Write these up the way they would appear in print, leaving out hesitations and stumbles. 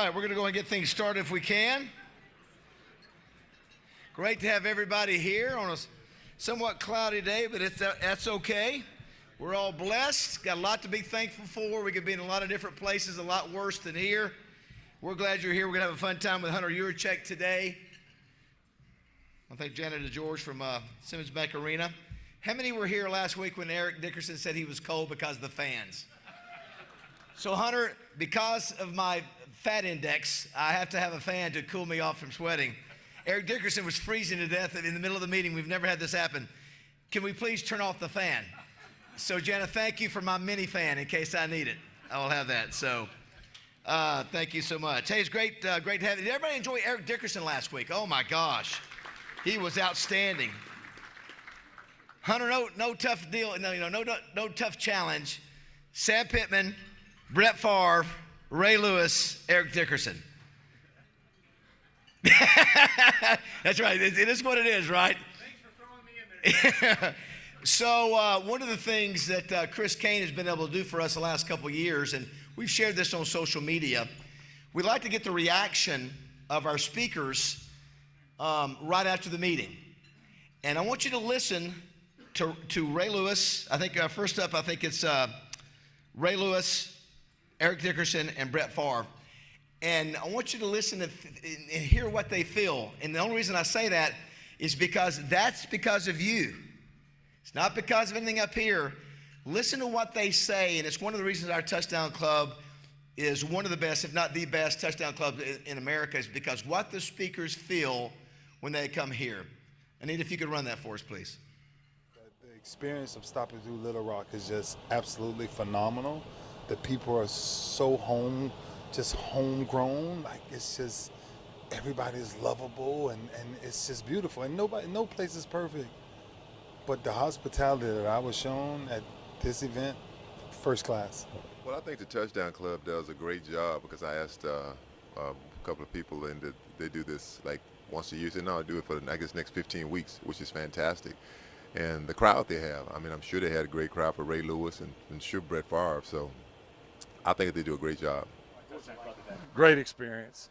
right, we're going to go and get things started if we can. Great to have everybody here on a somewhat cloudy day, but that's okay. We're all blessed. Got a lot to be thankful for. We could be in a lot of different places, a lot worse than here. We're glad you're here. We're going to have a fun time with Hunter Yurachek today. I thank Janet and George from Simmons Bank Arena. How many were here last week when Eric Dickerson said he was cold because of the fans? So Hunter, because of my fat index, I have to have a fan to cool me off from sweating. Eric Dickerson was freezing to death in the middle of the meeting. We've never had this happen. Can we please turn off the fan? So Janet, thank you for my mini fan in case I need it. I will have that. So thank you so much. Hey, it's great to have you. Did everybody enjoy Eric Dickerson last week? Oh my gosh, he was outstanding. Hunter, no tough deal, no tough challenge. Sam Pittman, Brett Favre, Ray Lewis, Eric Dickerson. That's right. It is what it is, right? Thanks for throwing me in there. So one of the things that Chris Kane has been able to do for us the last couple of years, and we've shared this on social media, we like to get the reaction of our speakers right after the meeting. And I want you to listen to Ray Lewis. I think first up, it's Ray Lewis, Eric Dickerson, and Brett Favre. And I want you to listen and hear what they feel. And the only reason I say that is because that's because of you. It's not because of anything up here. Listen to what they say, and it's one of the reasons our Touchdown Club is one of the best, if not the best, touchdown club in America, is because what the speakers feel when they come here. Anita, if you could run that for us, please. The experience of stopping through Little Rock is just absolutely phenomenal. The people are so homegrown. Like, it's just, everybody's lovable, and it's just beautiful. And no place is perfect. But the hospitality that I was shown at this event, first class. Well, I think the Touchdown Club does a great job, because I asked a couple of people, and they do this like once a year. They said, no, I do it for the next 15 weeks, which is fantastic. And the crowd they have, I mean, I'm sure they had a great crowd for Ray Lewis and sure Brett Favre. So I think they do a great job. Great experience,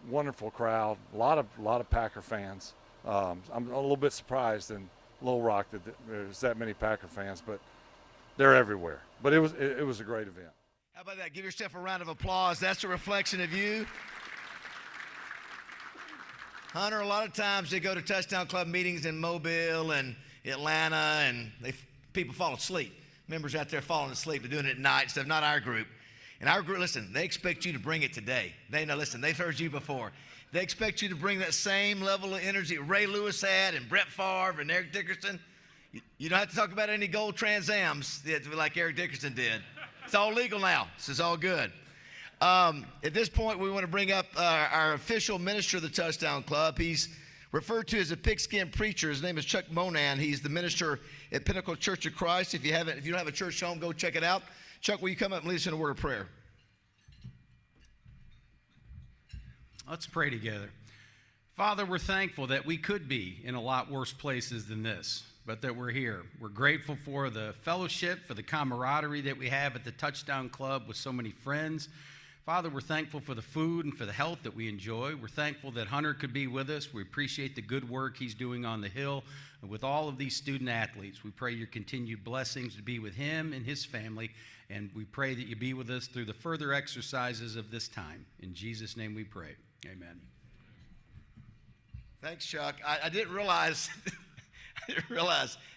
wonderful crowd, a lot of Packer fans. I'm a little bit surprised in Little Rock that there's that many Packer fans, but they're everywhere. But it was a great event. How about that? Give yourself a round of applause. That's a reflection of you. Hunter, a lot of times they go to Touchdown Club meetings in Mobile and Atlanta, and people fall asleep. Members out there falling asleep. They're doing it at night stuff, not our group. And our group, listen, they expect you to bring it today. They know, listen, they've heard you before. They expect you to bring that same level of energy Ray Lewis had and Brett Favre and Eric Dickerson. You don't have to talk about any gold Trans Ams like Eric Dickerson did. It's all legal now. This is all good. At this point, we want to bring up our official minister of the Touchdown Club. He's referred to as a pigskin preacher. His name is Chuck Monan. He's the minister at Pinnacle Church of Christ. If you don't have a church home, go check it out. Chuck, will you come up and lead us in a word of prayer? Let's pray together. Father, we're thankful that we could be in a lot worse places than this, but that we're here. We're grateful for the fellowship, for the camaraderie that we have at the Touchdown Club with so many friends. Father, we're thankful for the food and for the health that we enjoy. We're thankful that Hunter could be with us. We appreciate the good work he's doing on the Hill. And with all of these student athletes, we pray your continued blessings to be with him and his family. And we pray that you be with us through the further exercises of this time. In Jesus' name we pray. Amen. Thanks, Chuck. I didn't realize,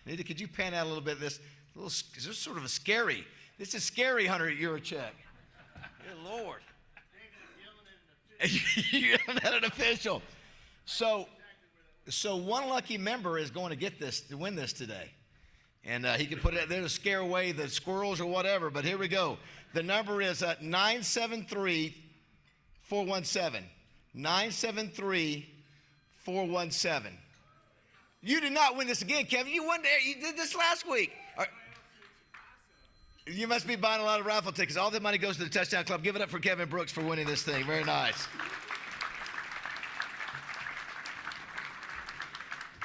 Anita, could you pan out a little bit of this? Is this sort of a scary? This is scary, Hunter Yurachek. Good Lord. You're yelling at an official. So one lucky member is going to get this, to win this today. And he can put it there to scare away the squirrels or whatever. But here we go. The number is 973-417. 973-417. You did not win this again, Kevin. You did this last week. You must be buying a lot of raffle tickets. All the money goes to the Touchdown Club. Give it up for Kevin Brooks for winning this thing. Very nice.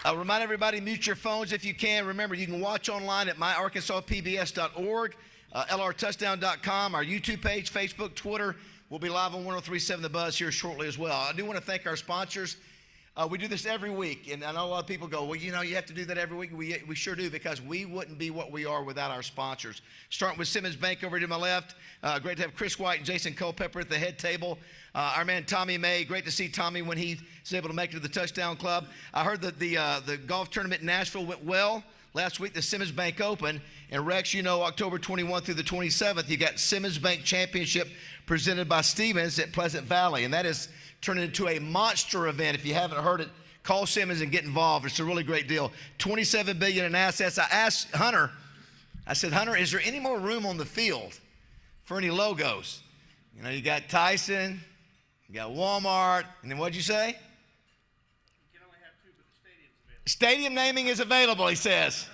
I'll remind everybody, mute your phones if you can. Remember, you can watch online at myarkansaspbs.org, lrtouchdown.com, our YouTube page, Facebook, Twitter. We'll be live on 103.7 The Buzz here shortly as well. I do want to thank our sponsors. We do this every week, and I know a lot of people go, well, you have to do that every week. We sure do, because we wouldn't be what we are without our sponsors. Starting with Simmons Bank over to my left. Great to have Chris White and Jason Culpepper at the head table. Our man Tommy May, great to see Tommy when he was able to make it to the Touchdown Club. I heard that the golf tournament in Nashville went well. Last week, the Simmons Bank Open. And Rex, October 21 through the 27th, you got Simmons Bank Championship presented by Stevens at Pleasant Valley. And that is turning into a monster event. If you haven't heard it, call Simmons and get involved. It's a really great deal. $27 billion in assets. I asked Hunter, I said, Hunter, is there any more room on the field for any logos? You got Tyson, you got Walmart, and then what'd you say? You can only have two, but the stadium's available. Stadium naming is available, he says.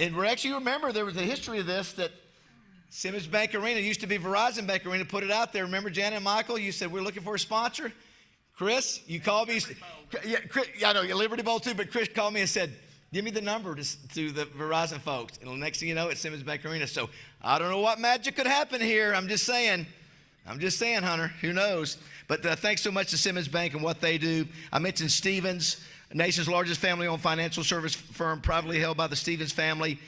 And Rex, you remember there was a history of this, that Simmons Bank Arena used to be Verizon Bank Arena, put it out there. Remember, Janet and Michael, you said we're looking for a sponsor? Chris, you called me. Yeah, Chris, I know, Liberty Bowl too, but Chris called me and said, give me the number to the Verizon folks. And the next thing you know, it's Simmons Bank Arena. So I don't know what magic could happen here. I'm just saying, Hunter, who knows? But thanks so much to Simmons Bank and what they do. I mentioned Stevens, nation's largest family-owned financial service firm, privately held by the Stevens family.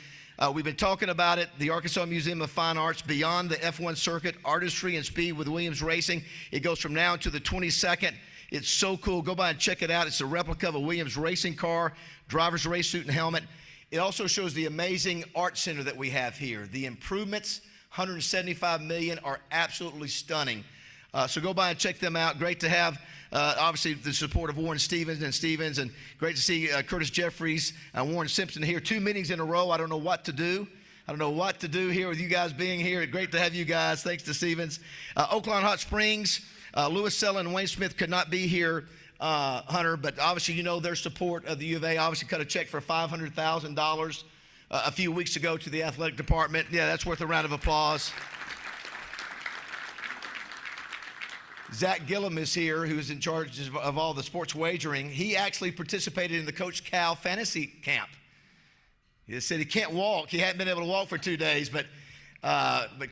We've been talking about it, the Arkansas Museum of Fine Arts, beyond the F1 circuit, artistry and speed with Williams Racing. It goes from now until the 22nd. It's so cool. Go by and check it out. It's a replica of a Williams racing car, driver's race suit and helmet. It also shows the amazing art center that we have here. The improvements, $175 million, are absolutely stunning. So go by and check them out. Great to have, obviously, the support of Warren Stevens, and great to see Curtis Jeffries and Warren Simpson here. 2 meetings in a row. I don't know what to do. I don't know what to do here with you guys being here. Great to have you guys. Thanks to Stevens. Oakland Hot Springs, Lewis Sella and Wayne Smith could not be here, Hunter, but obviously their support of the U of A. Obviously cut a check for $500,000 a few weeks ago to the athletic department. Yeah, that's worth a round of applause. Zach Gillum is here, who's in charge of all the sports wagering. He actually participated in the Coach Cal fantasy camp. He said he can't walk. He hadn't been able to walk for 2 days, but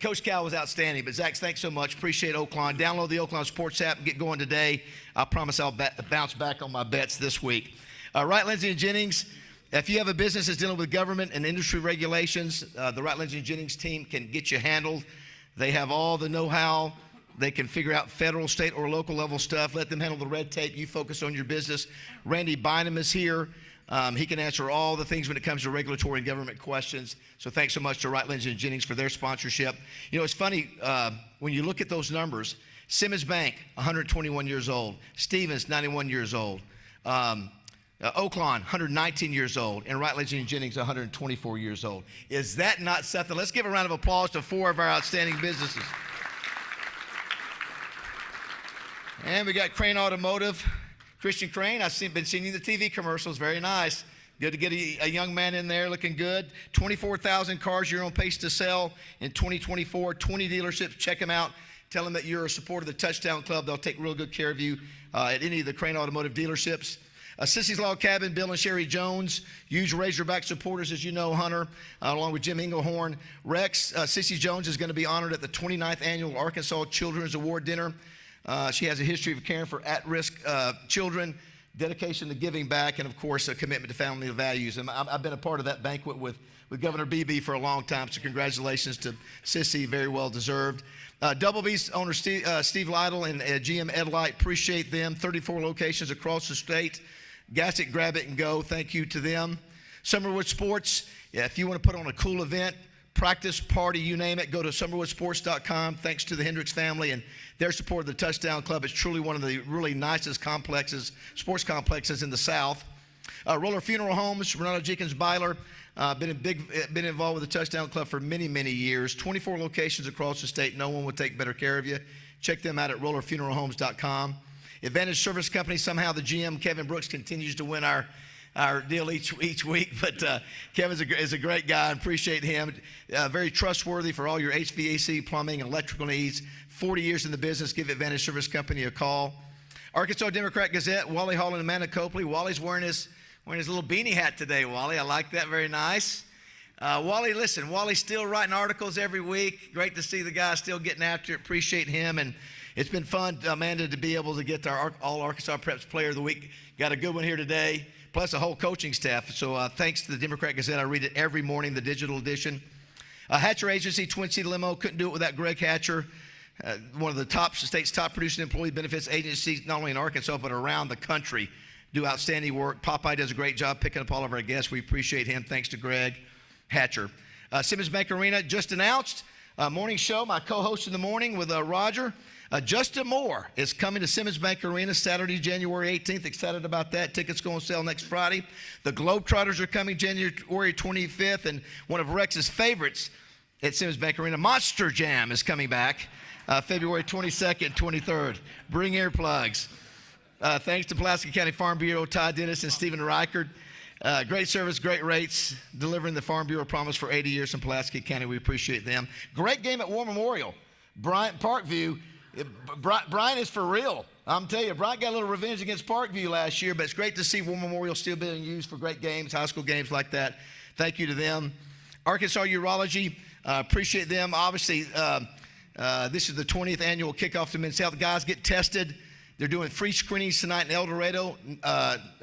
Coach Cal was outstanding. But Zach, thanks so much. Appreciate Oakland. Download the Oakland Sports app and get going today. I promise I'll bounce back on my bets this week. Wright, Lindsay, and Jennings, if you have a business that's dealing with government and industry regulations, the Wright, Lindsay, and Jennings team can get you handled. They have all the know-how. They can figure out federal, state, or local level stuff. Let them handle the red tape. You focus on your business. Randy Bynum is here. He can answer all the things when it comes to regulatory and government questions. So thanks so much to Wright, Lindsay, and Jennings for their sponsorship. It's funny, when you look at those numbers, Simmons Bank, 121 years old. Stevens, 91 years old. Oakland, 119 years old. And Wright, Lindsay, and Jennings, 124 years old. Is that not something? Let's give a round of applause to 4 of our outstanding businesses. And we got Crane Automotive, Christian Crane. I've been seeing you in the TV commercials. Very nice. Good to get a young man in there looking good. 24,000 cars you're on pace to sell in 2024. 20 dealerships. Check them out. Tell them that you're a supporter of the Touchdown Club. They'll take real good care of you at any of the Crane Automotive dealerships. Sissy's Log Cabin, Bill and Sherry Jones, huge Razorback supporters, as you know, Hunter, along with Jim Englehorn. Rex, Sissy Jones is going to be honored at the 29th Annual Arkansas Children's Award Dinner. She has a history of caring for at-risk children, dedication to giving back, and, of course, a commitment to family values. And I've been a part of that banquet with Governor Beebe for a long time, so congratulations to Sissy, very well deserved. Double B's owner Steve Lytle and GM Ed Light, appreciate them. 34 locations across the state. Gas it, grab it, and go. Thank you to them. Summerwood Sports, if you want to put on a cool event, practice, party, you name it, go to summerwoodsports.com. Thanks to the Hendricks family and their support of the Touchdown Club. It's truly one of the really nicest sports complexes in the South. Roller Funeral Homes, Ronaldo Jenkins Byler, been involved with the Touchdown Club for many, many years. 24 locations across the state. No one would take better care of you. Check them out at rollerfuneralhomes.com. Advantage Service Company, somehow the GM, Kevin Brooks, continues to win our deal each week, but Kevin is a great guy. I appreciate him. Very trustworthy for all your HVAC, plumbing, and electrical needs. 40 years in the business. Give Advantage Service Company a call. Arkansas Democrat Gazette, Wally Hall and Amanda Copley. Wally's wearing his little beanie hat today, Wally. I like that. Very nice. Wally, listen, Wally's still writing articles every week. Great to see the guy still getting after it. Appreciate him. And it's been fun, Amanda, to be able to get our All Arkansas Preps Player of the Week. Got a good one here today, plus a whole coaching staff. So thanks to the Democrat Gazette. I read it every morning, the digital edition. Hatcher Agency, Twin City Limo, couldn't do it without Greg Hatcher, one of the state's top producing employee benefits agencies, not only in Arkansas, but around the country. Do outstanding work. Popeye does a great job picking up all of our guests. We appreciate him. Thanks to Greg Hatcher. Simmons Bank Arena just announced morning show, my co-host in the morning with Roger. Justin Moore is coming to Simmons Bank Arena Saturday, January 18th. Excited about that. Tickets go on sale next Friday. The Globetrotters are coming January 25th. And one of Rex's favorites at Simmons Bank Arena, Monster Jam, is coming back February 22nd, 23rd. Bring earplugs. Thanks to Pulaski County Farm Bureau, Todd Dennis and Stephen Reichard. Great service, great rates, delivering the Farm Bureau promise for 80 years in Pulaski County. We appreciate them. Great game at War Memorial. Bryant Parkview. Bryant is for real. I'm telling you, Bryant got a little revenge against Parkview last year, but it's great to see War Memorial still being used for great games, high school games like that. Thank you to them. Arkansas Urology, appreciate them. Obviously, this is the 20th annual kickoff to Men's Health. Guys, get tested. They're doing free screenings tonight in El Dorado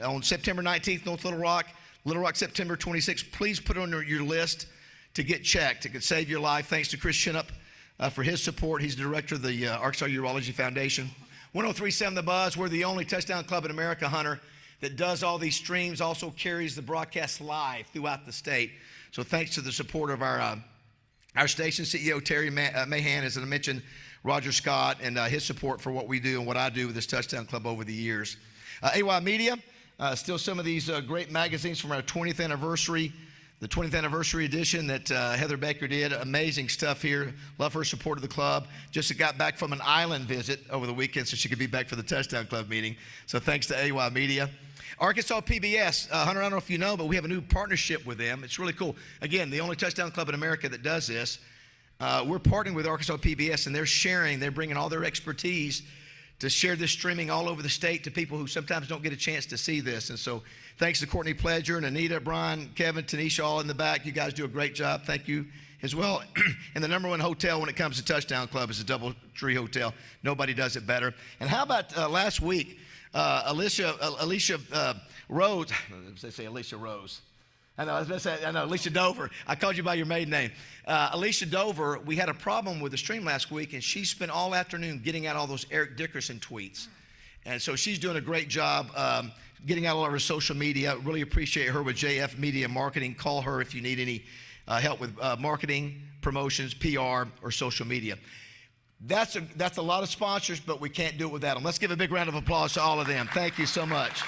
on September 19th, North Little Rock. Little Rock, September 26th. Please put it on your list to get checked. It could save your life. Thanks to Chris Shinup for his support. He's the director of the Arkansas Urology Foundation. 103.7 The Buzz. We're the only touchdown club in America, Hunter, that does all these streams, also carries the broadcast live throughout the state. So thanks to the support of our station CEO, Terry Mahan, as I mentioned, Roger Scott, and his support for what we do and what I do with this touchdown club over the years. AY Media, still some of these great magazines from our 20th anniversary. The 20th anniversary edition that Heather Baker did. Amazing stuff here. Love her support of the club. Just got back from an island visit over the weekend so she could be back for the Touchdown Club meeting. So thanks to AY Media. Arkansas PBS. Hunter, I don't know if you know, but we have a new partnership with them. It's really cool. Again, the only touchdown club in America that does this. We're partnering with Arkansas PBS, and they're bringing all their expertise to share this streaming all over the state to people who sometimes don't get a chance to see this. And so thanks to Courtney Pledger and Anita, Brian, Kevin, Tanisha, all in the back. You guys do a great job. Thank you as well. And the number one hotel when it comes to Touchdown Club is the DoubleTree Hotel. Nobody does it better. And how about last week, Alicia Rose, they say Alicia Rose. I know, Alicia Dover. I called you by your maiden name. Alicia Dover, we had a problem with the stream last week, and she spent all afternoon getting out all those Eric Dickerson tweets. And so she's doing a great job getting out all of her social media. Really appreciate her with JF Media Marketing. Call her if you need any help with marketing, promotions, PR, or social media. That's a lot of sponsors, but we can't do it without them. Let's give a big round of applause to all of them. Thank you so much.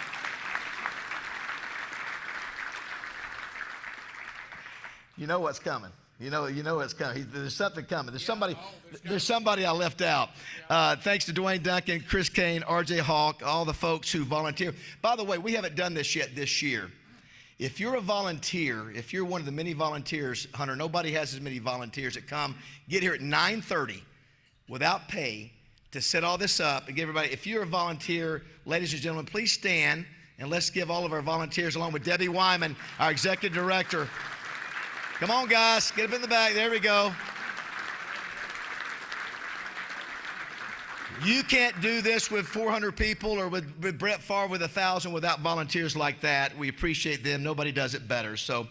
You know what's coming. You know what's coming. There's something coming. There's somebody I left out. Thanks to Dwayne Duncan, Chris Kane, RJ Hawk, all the folks who volunteer. By the way, we haven't done this yet this year. If you're a volunteer, if you're one of the many volunteers, Hunter, nobody has as many volunteers that come, get here at 9:30 without pay to set all this up and give everybody. If you're a volunteer, ladies and gentlemen, please stand and let's give all of our volunteers, along with Debbie Wyman, our executive director. Come on, guys, get up in the back. There we go. You can't do this with 400 people or with Brett Favre with 1,000 without volunteers like that. We appreciate them. Nobody does it better. So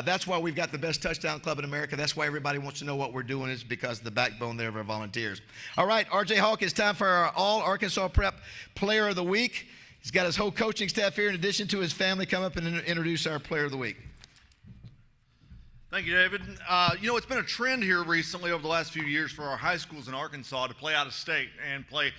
that's why we've got the best touchdown club in America. That's why everybody wants to know what we're doing, is because of the backbone there of our volunteers. All right, RJ Hawk, it's time for our All Arkansas Prep Player of the Week. He's got his whole coaching staff here in addition to his family. Come up and introduce our Player of the Week. Thank you, David. It's been a trend here recently over the last few years for our high schools in Arkansas to play out of state and play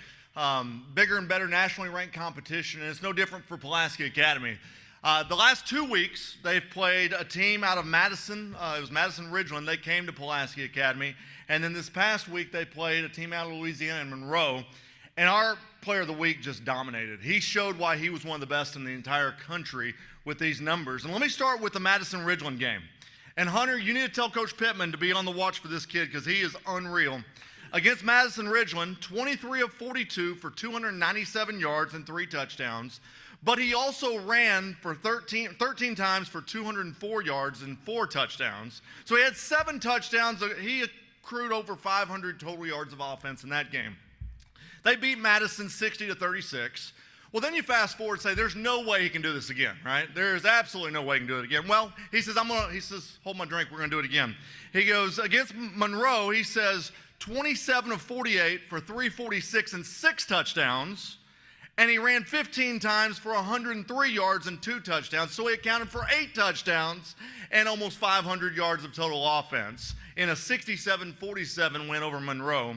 bigger and better nationally ranked competition, and it's no different for Pulaski Academy. The last 2 weeks, they've played a team out of Madison. It was Madison Ridgeland. They came to Pulaski Academy. And then this past week, they played a team out of Louisiana and Monroe. And our Player of the Week just dominated. He showed why he was one of the best in the entire country with these numbers. And let me start with the Madison Ridgeland game. And Hunter, you need to tell Coach Pittman to be on the watch for this kid because he is unreal. Against Madison Ridgeland, 23 of 42 for 297 yards and 3 touchdowns. but he also ran for 13 times for 204 yards and 4 touchdowns. So he had 7 touchdowns. He accrued over 500 total yards of offense in that game. They beat Madison 60-36. Well, then you fast forward and say, there's no way he can do this again, right? There's absolutely no way he can do it again. Well, he says, hold my drink, we're going to do it again. He goes, against Monroe, he says, 27 of 48 for 346 and 6 touchdowns. And he ran 15 times for 103 yards and 2 touchdowns. So he accounted for 8 touchdowns and almost 500 yards of total offense in a 67-47 win over Monroe.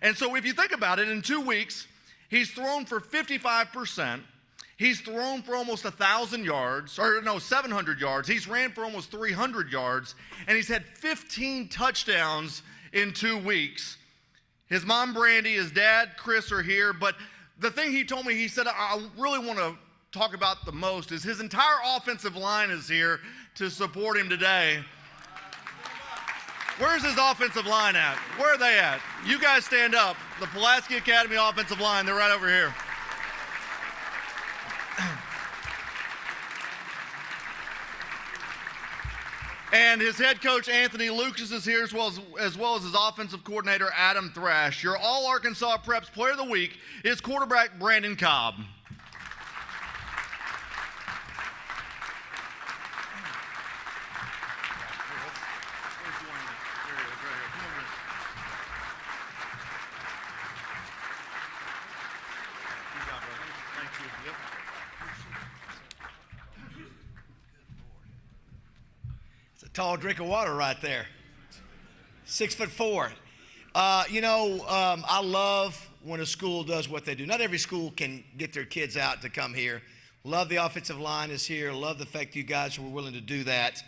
And so if you think about it, in 2 weeks, he's thrown for 55%. He's thrown for almost 700 yards. He's ran for almost 300 yards. And he's had 15 touchdowns in 2 weeks. His mom, Brandy, his dad, Chris, are here. But the thing he told me, he said, I really want to talk about the most is his entire offensive line is here to support him today. Where's his offensive line at? Where are they at? You guys stand up. The Pulaski Academy offensive line, they're right over here. And his head coach, Anthony Lucas, is here as well as his offensive coordinator, Adam Thrash. Your All-Arkansas Preps Player of the Week is quarterback Brandon Cobb. Tall drink of water right there. 6'4". I love when a school does what they do. Not every school can get their kids out to come here. Love the offensive line is here. Love the fact you guys were willing to do that.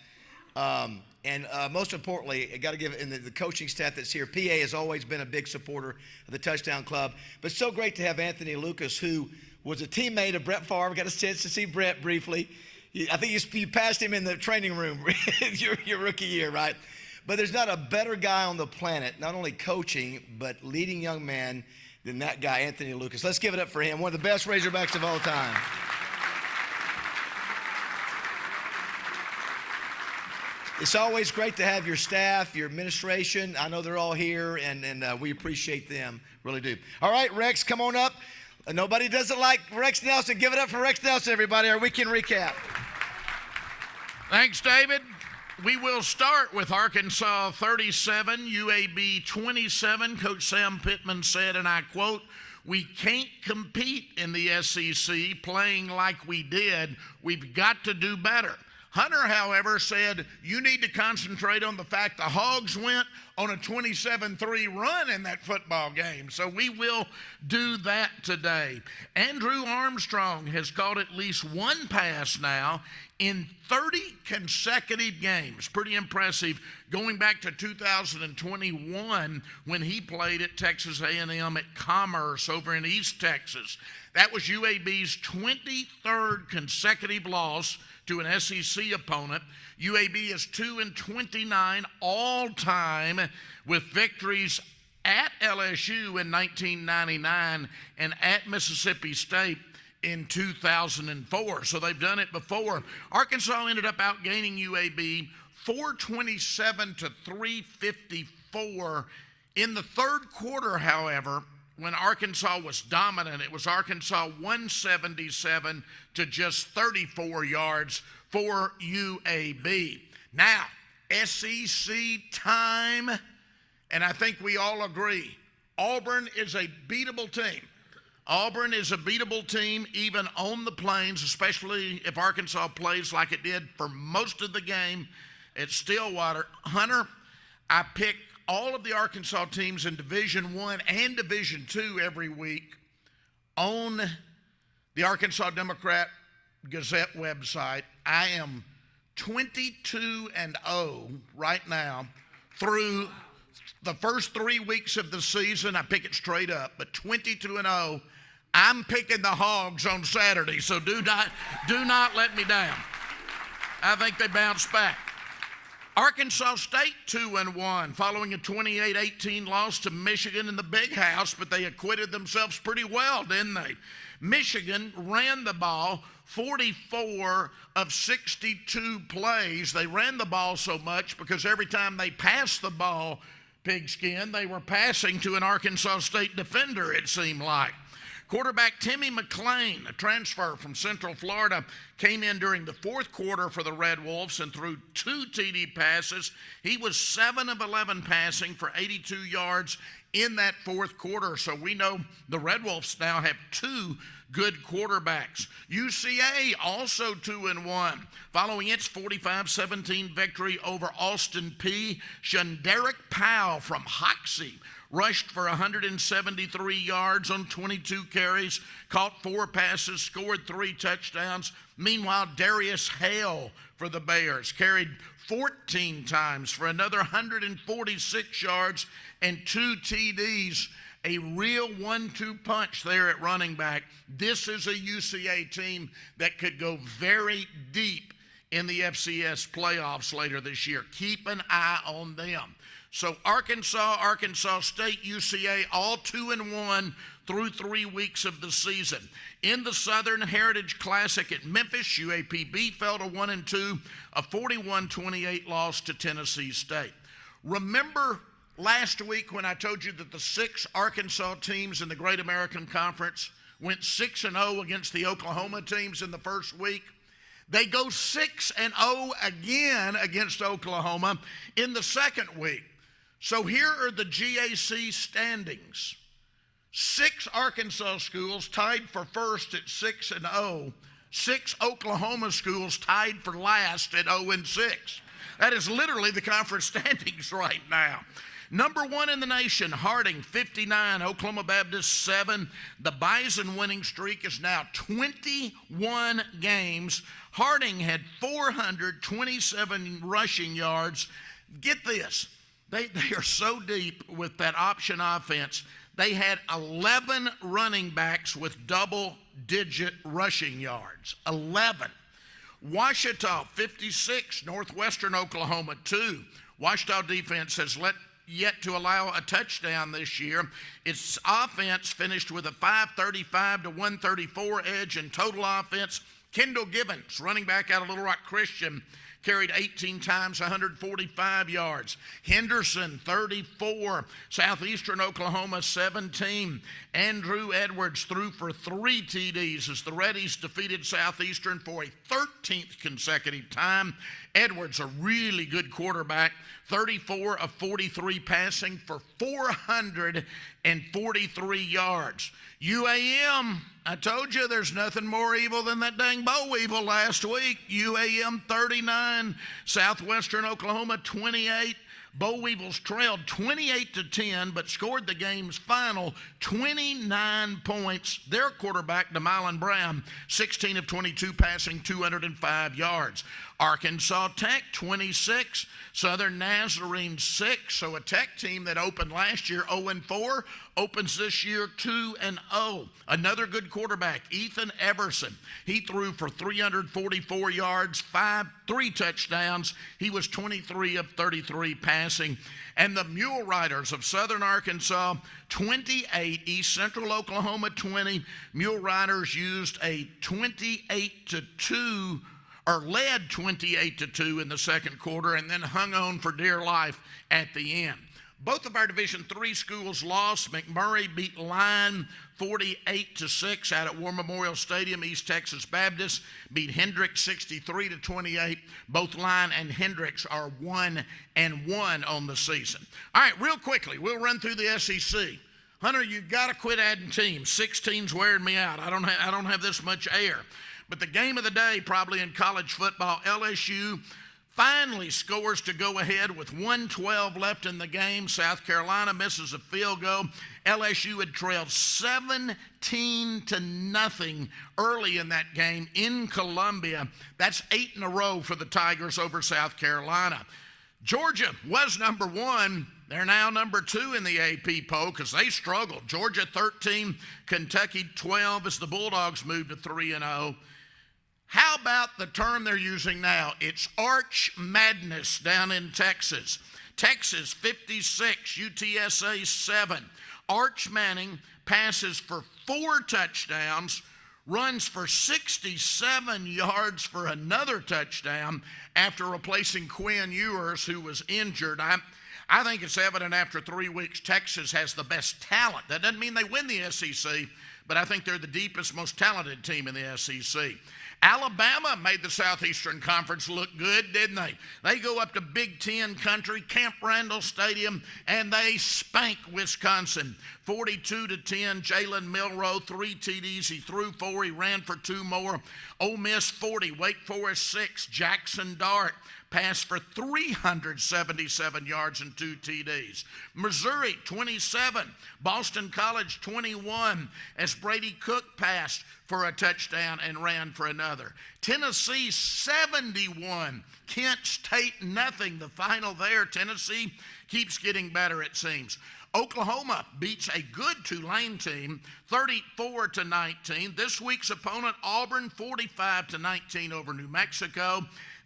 And most importantly, I got to give the coaching staff that's here. PA has always been a big supporter of the Touchdown Club. But it's so great to have Anthony Lucas, who was a teammate of Brett Favre. Got a chance to see Brett briefly. I think you passed him in the training room your rookie year, right? But there's not a better guy on the planet, not only coaching, but leading young man than that guy, Anthony Lucas. Let's give it up for him, one of the best Razorbacks of all time. It's always great to have your staff, your administration. I know they're all here, and we appreciate them, really do. All right, Rex, come on up. Nobody does it like Rex Nelson. Give it up for Rex Nelson, everybody, or we can recap. Thanks, David. We will start with Arkansas 37, UAB 27. Coach Sam Pittman said, and I quote, "We can't compete in the SEC playing like we did. We've got to do better." Hunter, however, said, you need to concentrate on the fact the Hogs went on a 27-3 run in that football game. So we will do that today. Andrew Armstrong has caught at least one pass now in 30 consecutive games. Pretty impressive, going back to 2021 when he played at Texas A&M at Commerce over in East Texas. That was UAB's 23rd consecutive loss to an SEC opponent. UAB is 2-29 all time with victories at LSU in 1999 and at Mississippi State in 2004. So they've done it before. Arkansas ended up outgaining UAB 427 to 354. In the third quarter, however, when Arkansas was dominant, it was Arkansas 177 to just 34 yards for UAB. Now, SEC time, and I think we all agree, Auburn is a beatable team. Auburn is a beatable team even on the plains, especially if Arkansas plays like it did for most of the game at Stillwater. Hunter, I pick all of the Arkansas teams in Division I and Division II every week on the Arkansas Democrat Gazette website. I am 22-0 right now through the first 3 weeks of the season. I pick it straight up, but 22-0. I'm picking the Hogs on Saturday, so do not let me down. I think they bounce back. Arkansas State 2-1 following a 28-18 loss to Michigan in the Big House, but they acquitted themselves pretty well, didn't they? Michigan ran the ball 44 of 62 plays. They ran the ball so much because every time they passed the ball, Pigskin, they were passing to an Arkansas State defender, it seemed like. Quarterback Timmy McClain, a transfer from Central Florida, came in during the fourth quarter for the Red Wolves and threw 2 TD passes. He was 7 of 11 passing for 82 yards in that fourth quarter. So we know the Red Wolves now have 2 good quarterbacks. UCA also 2-1 following its 45-17 victory over Austin Peay. Shunderick Powell from Hoxie rushed for 173 yards on 22 carries, caught 4 passes, scored 3 touchdowns. Meanwhile, Darius Hale for the Bears carried 14 times for another 146 yards and 2 TDs. A real 1-2 punch there at running back. This is a UCA team that could go very deep in the FCS playoffs later this year. Keep an eye on them. So Arkansas State, UCA, all 2-1 through 3 weeks of the season. In the Southern Heritage Classic at Memphis, UAPB fell to 1-2, a 41-28 loss to Tennessee State. Remember last week when I told you that the 6 Arkansas teams in the Great American Conference went 6-0 against the Oklahoma teams in the first week? They go 6-0 again against Oklahoma in the second week. So here are the GAC standings. 6 Arkansas schools tied for first at 6-0. 6 Oklahoma schools tied for last at 0-6. That is literally the conference standings right now. Number 1 in the nation, Harding, 59, Oklahoma Baptist, 7. The Bison winning streak is now 21 games. Harding had 427 rushing yards. Get this, they are so deep with that option offense. They had 11 running backs with double-digit rushing yards. 11. Ouachita, 56, Northwestern Oklahoma, 2. Ouachita defense has yet to allow a touchdown this year. Its offense finished with a 535 to 134 edge in total offense. Kendall Gibbons, running back out of Little Rock Christian, carried 18 times, 145 yards. Henderson, 34. Southeastern Oklahoma, 17. Andrew Edwards threw for 3 TDs as the Reddies defeated Southeastern for a 13th consecutive time. Edwards, a really good quarterback, 34 of 43 passing for 443 yards. UAM, I told you there's nothing more evil than that dang boll weevil last week. UAM 39, Southwestern Oklahoma 28. Boll Weevils trailed 28-10, but scored the game's final 29 points. Their quarterback, DeMylon Brown, 16 of 22 passing, 205 yards. Arkansas Tech, 26. Southern Nazarene, 6. So a Tech team that opened last year 0-4 opens this year 2-0. Another good quarterback, Ethan Everson. He threw for 344 yards, 3 touchdowns. He was 23 of 33 passing. And the Mule Riders of Southern Arkansas, 28, East Central Oklahoma, 20. Mule Riders used a 28-2 or led 28-2 in the second quarter and then hung on for dear life at the end. Both of our Division III schools lost. McMurray beat Lyon 48-6 out at War Memorial Stadium. East Texas Baptist beat Hendricks 63-28. Both Lyon and Hendricks are 1-1 on the season. All right, real quickly, we'll run through the SEC. Hunter, you've got to quit adding teams. 16's wearing me out. I don't have this much air. But the game of the day, probably in college football, LSU finally scores to go ahead with 1:12 left in the game. South Carolina misses a field goal. LSU had trailed 17-0 early in that game in Columbia. That's 8 in a row for the Tigers over South Carolina. Georgia was number 1. They're now number 2 in the AP poll because they struggled. Georgia 13, Kentucky 12 as the Bulldogs moved to 3-0. How about the term they're using now? It's Arch Madness down in Texas. Texas 56, UTSA 7. Arch Manning passes for 4 touchdowns, runs for 67 yards for another touchdown after replacing Quinn Ewers, who was injured. I think it's evident after 3 weeks Texas has the best talent. That doesn't mean they win the SEC, but I think they're the deepest, most talented team in the SEC. Alabama made the Southeastern Conference look good, didn't they? They go up to Big Ten country, Camp Randall Stadium, and they spank Wisconsin. 42-10, Jalen Milroe, 3 TDs. He threw 4, he ran for 2 more. Ole Miss 40, Wake Forest 6, Jackson Dart passed for 377 yards and 2 TDs. Missouri 27, Boston College 21, as Brady Cook passed for a touchdown and ran for another. Tennessee 71, Kent State nothing. The final there, Tennessee keeps getting better, it seems. Oklahoma beats a good Tulane team 34-19. This week's opponent, Auburn, 45-19 over New Mexico.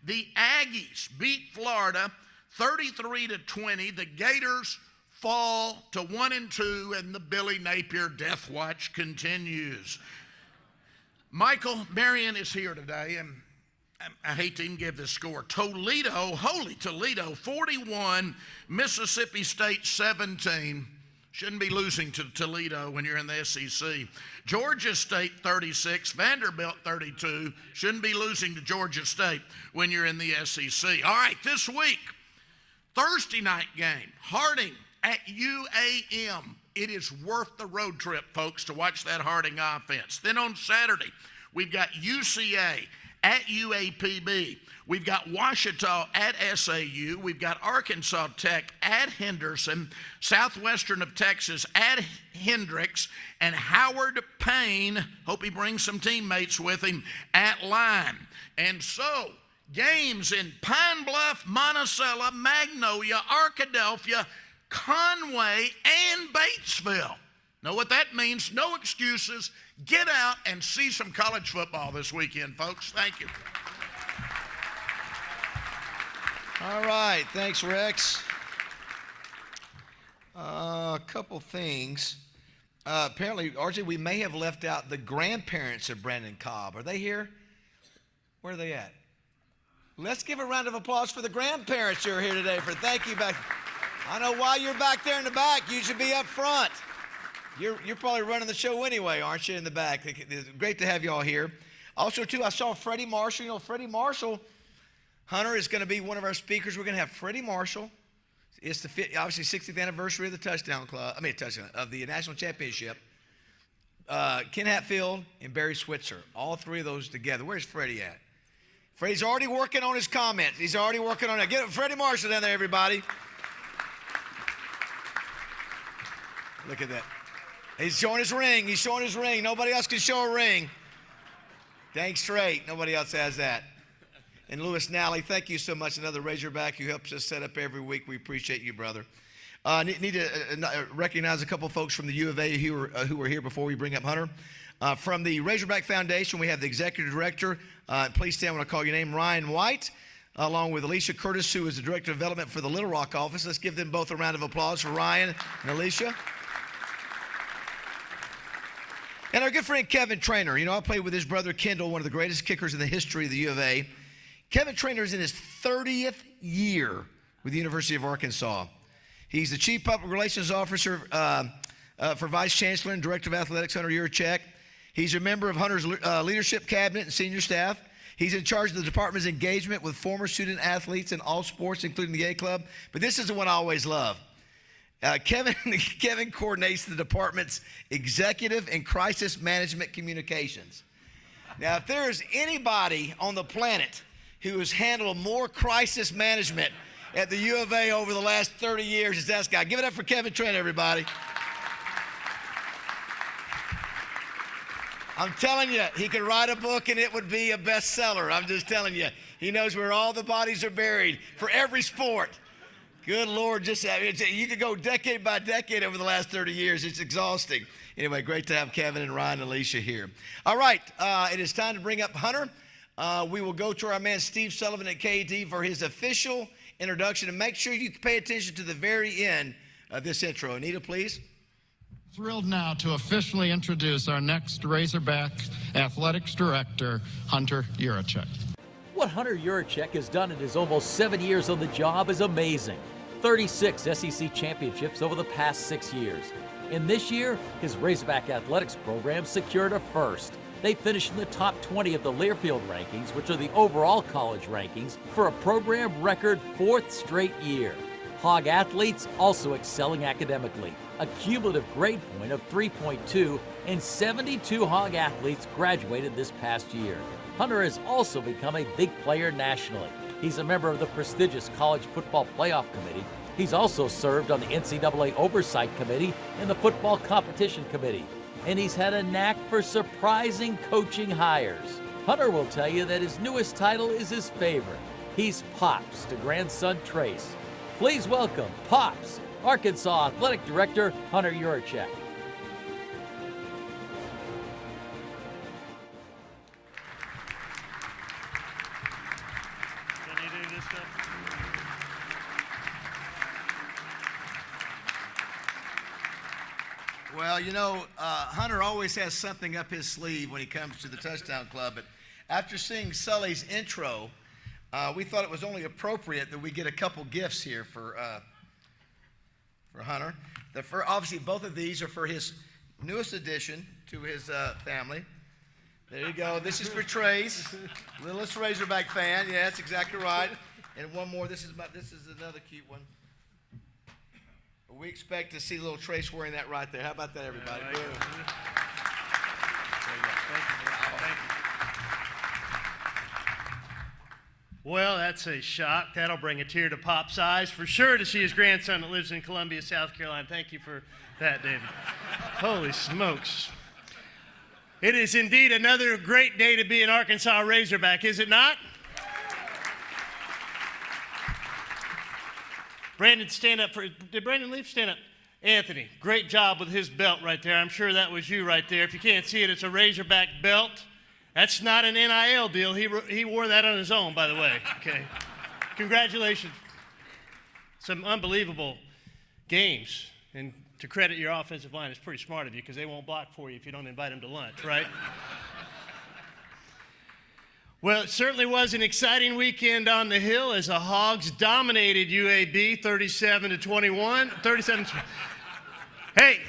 The Aggies beat Florida 33-20. The Gators fall to 1-2, and the Billy Napier death watch continues. Michael Marion is here today, and I hate to even give this score. Toledo, holy Toledo, 41, Mississippi State 17. Shouldn't be losing to Toledo when you're in the SEC. Georgia State 36, Vanderbilt 32. Shouldn't be losing to Georgia State when you're in the SEC. All right, this week, Thursday night game, Harding at UAM. It is worth the road trip, folks, to watch that Harding offense. Then on Saturday, we've got UCA at UAPB. We've got Ouachita at SAU. We've got Arkansas Tech at Henderson, Southwestern of Texas at Hendricks, and Howard Payne, hope he brings some teammates with him, at Line. And so, games in Pine Bluff, Monticello, Magnolia, Arkadelphia, Conway, and Batesville. Know what that means? No excuses. Get out and see some college football this weekend, folks. Thank you. All right, thanks, Rex. A couple things. Apparently, RJ, we may have left out the grandparents of Brandon Cobb. Are they here? Where are they at? Let's give a round of applause for the grandparents who are here today. Thank you back. I know why you're back there in the back. You should be up front. You're probably running the show anyway, aren't you, in the back? It's great to have you all here. Also, too, I saw Freddie Marshall. You know, Freddie Marshall, Hunter, is going to be one of our speakers. We're going to have Freddie Marshall. It's the obviously 60th anniversary of the of the national championship. Ken Hatfield and Barry Switzer, all 3 of those together. Where's Freddie at? Freddie's already working on his comments. He's already working on it. Get Freddie Marshall down there, everybody. Look at that. He's showing his ring. He's showing his ring. Nobody else can show a ring. Dang straight. Nobody else has that. And Lewis Nally, thank you so much. Another Razorback who helps us set up every week. We appreciate you, brother. Need to recognize a couple folks from the U of A who were here before we bring up Hunter. From the Razorback Foundation, we have the executive director. Please stand when I call your name, Ryan White, along with Alicia Curtis, who is the director of development for the Little Rock office. Let's give them both a round of applause for Ryan and Alicia. And our good friend Kevin Trainer. You know, I played with his brother Kendall, one of the greatest kickers in the history of the U of A. Kevin Trainer is in his 30th year with the University of Arkansas. He's the Chief Public Relations Officer for Vice Chancellor and Director of Athletics, Hunter Yurachek. He's a member of Hunter's leadership cabinet and senior staff. He's in charge of the department's engagement with former student athletes in all sports, including the A Club. But this is the one I always love. Kevin coordinates the department's executive and crisis management communications. Now, if there is anybody on the planet who has handled more crisis management at the U of A over the last 30 years, it's that guy. Give it up for Kevin Trent, everybody. I'm telling you, he could write a book and it would be a bestseller. I'm just telling you. He knows where all the bodies are buried for every sport. Good Lord, you could go decade by decade over the last 30 years. It's exhausting. Anyway, great to have Kevin and Ryan and Alicia here. All right, it is time to bring up Hunter. we will go to our man Steve Sullivan at KD for his official introduction. And make sure you pay attention to the very end of this intro. Anita, please. Thrilled now to officially introduce our next Razorback Athletics Director, Hunter Yurachek. What Hunter Yurachek has done in his almost 7 years on the job is amazing. 36 SEC championships over the past 6 years. And this year, his Razorback Athletics program secured a first. They finished in the top 20 of the Learfield rankings, which are the overall college rankings, for a program record 4th straight year. Hog athletes also excelling academically. A cumulative grade point of 3.2, and 72 Hog athletes graduated this past year. Hunter has also become a big player nationally. He's a member of the prestigious College Football Playoff Committee. He's also served on the NCAA Oversight Committee and the Football Competition Committee. And he's had a knack for surprising coaching hires. Hunter will tell you that his newest title is his favorite. He's Pops to grandson Trace. Please welcome Pops, Arkansas Athletic Director Hunter Yurachek. Well, you know, Hunter always has something up his sleeve when he comes to the Touchdown Club. But after seeing Sully's intro, we thought it was only appropriate that we get a couple gifts here for Hunter. Obviously, both of these are for his newest addition to his family. There you go. This is for Trace, littlest Razorback fan. Yeah, that's exactly right. And one more. This is another cute one. We expect to see little Trace wearing that right there. How about that, everybody? There you go. Thank you. Well, that's a shock. That'll bring a tear to Pop's eyes for sure to see his grandson that lives in Columbia, South Carolina. Thank you for that, David. Holy smokes. It is indeed another great day to be an Arkansas Razorback, is it not? Brandon, stand up. Did Brandon leave? Stand up. Anthony, great job with his belt right there. I'm sure that was you right there. If you can't see it, it's a Razorback belt. That's not an NIL deal. He wore that on his own, by the way. Okay. Congratulations. Some unbelievable games. And to credit your offensive line, it's pretty smart of you because they won't block for you if you don't invite them to lunch, right? Well, it certainly was an exciting weekend on the Hill as the Hogs dominated UAB 37-21. Hey,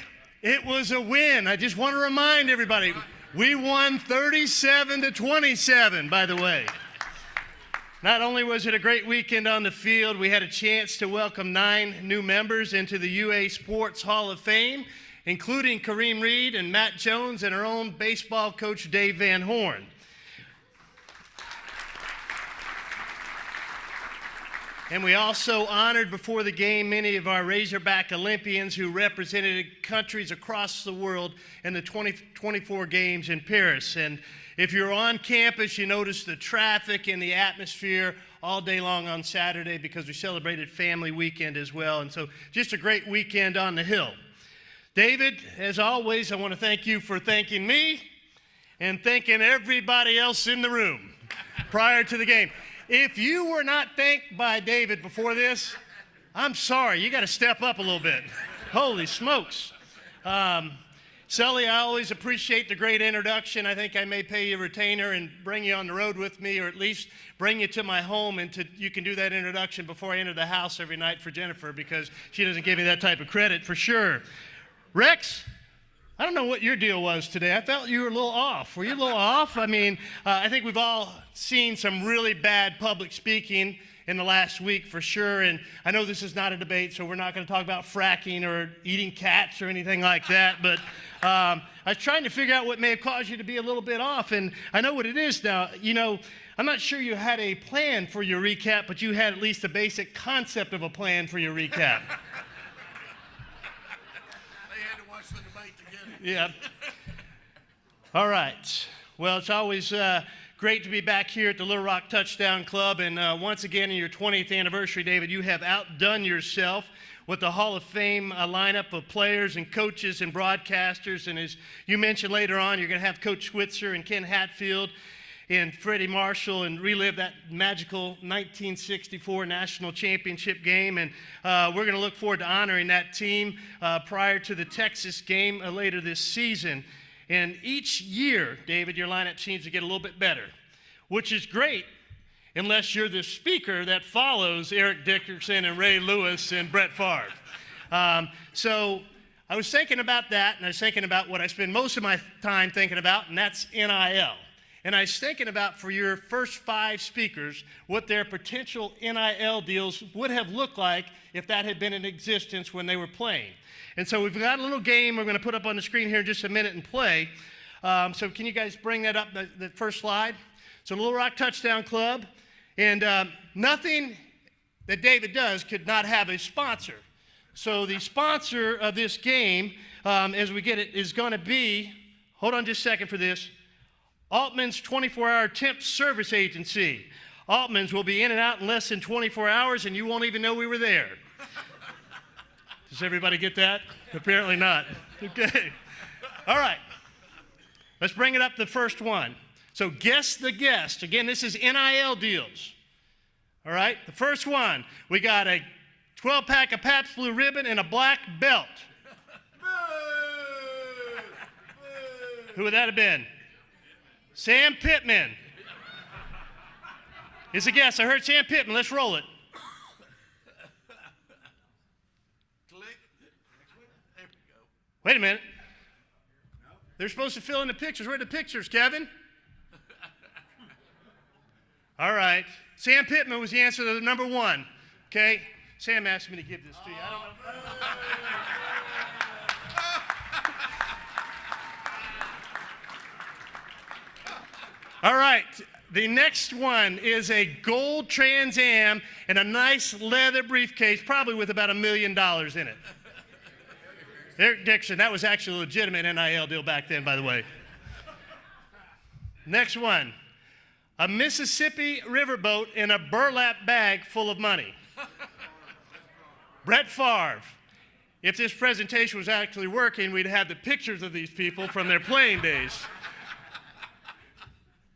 it was a win. I just want to remind everybody, we won 37-27, by the way. Not only was it a great weekend on the field, we had a chance to welcome 9 new members into the UA Sports Hall of Fame, including Kareem Reed and Matt Jones and our own baseball coach, Dave Van Horn. And we also honored before the game many of our Razorback Olympians who represented countries across the world in the 2024 games in Paris. And if you're on campus, you notice the traffic and the atmosphere all day long on Saturday because we celebrated Family Weekend as well. And so just a great weekend on the Hill. David, as always, I want to thank you for thanking me and thanking everybody else in the room prior to the game. If you were not thanked by David before this, I'm sorry. You got to step up a little bit. Holy smokes. Sully, I always appreciate the great introduction. I think I may pay you a retainer and bring you on the road with me, or at least bring you to my home, and you can do that introduction before I enter the house every night for Jennifer, because she doesn't give me that type of credit for sure. Rex, I don't know what your deal was today. I felt you were a little off. Were you a little off? I mean, I think we've all seen some really bad public speaking in the last week for sure. And I know this is not a debate, so we're not going to talk about fracking or eating cats or anything like that. But I was trying to figure out what may have caused you to be a little bit off. And I know what it is now. You know, I'm not sure you had a plan for your recap, but you had at least a basic concept of a plan for your recap. Yeah. All right. Well, it's always great to be back here at the Little Rock Touchdown Club. And once again, in your 20th anniversary, David, you have outdone yourself with the Hall of Fame lineup of players and coaches and broadcasters. And as you mentioned later on, you're going to have Coach Switzer and Ken Hatfield in Freddie Marshall and relive that magical 1964 national championship game. And we're going to look forward to honoring that team prior to the Texas game later this season. And each year, David, your lineup seems to get a little bit better, which is great unless you're the speaker that follows Eric Dickerson and Ray Lewis and Brett Favre. So I was thinking about that, and I was thinking about what I spend most of my time thinking about, and that's NIL. And I was thinking about, for your first 5 speakers, what their potential NIL deals would have looked like if that had been in existence when they were playing. And so we've got a little game we're going to put up on the screen here in just a minute and play. So can you guys bring that up, the first slide? So Little Rock Touchdown Club, and nothing that David does could not have a sponsor. So the sponsor of this game, as we get it, is going to be, hold on just a second for this, Altman's 24-hour temp service agency. Altman's will be in and out in less than 24 hours, and you won't even know we were there. Does everybody get that? Apparently not. Okay. All right. Let's bring it up the first one. So guess the guest. Again, this is NIL deals. All right. The first one, we got a 12-pack of Pabst Blue Ribbon and a black belt. Who would that have been? Sam Pittman. Is a guess. I heard Sam Pittman. Let's roll it. Wait a minute. They're supposed to fill in the pictures. Where are the pictures, Kevin? All right. Sam Pittman was the answer to the number 1. Okay? Sam asked me to give this to you. I don't know. All right. The next one is a gold Trans Am and a nice leather briefcase, probably with about $1 million in it. Eric Dixon, that was actually a legitimate NIL deal back then, by the way. Next one, a Mississippi riverboat in a burlap bag full of money. Brett Favre. If this presentation was actually working, we'd have the pictures of these people from their playing days.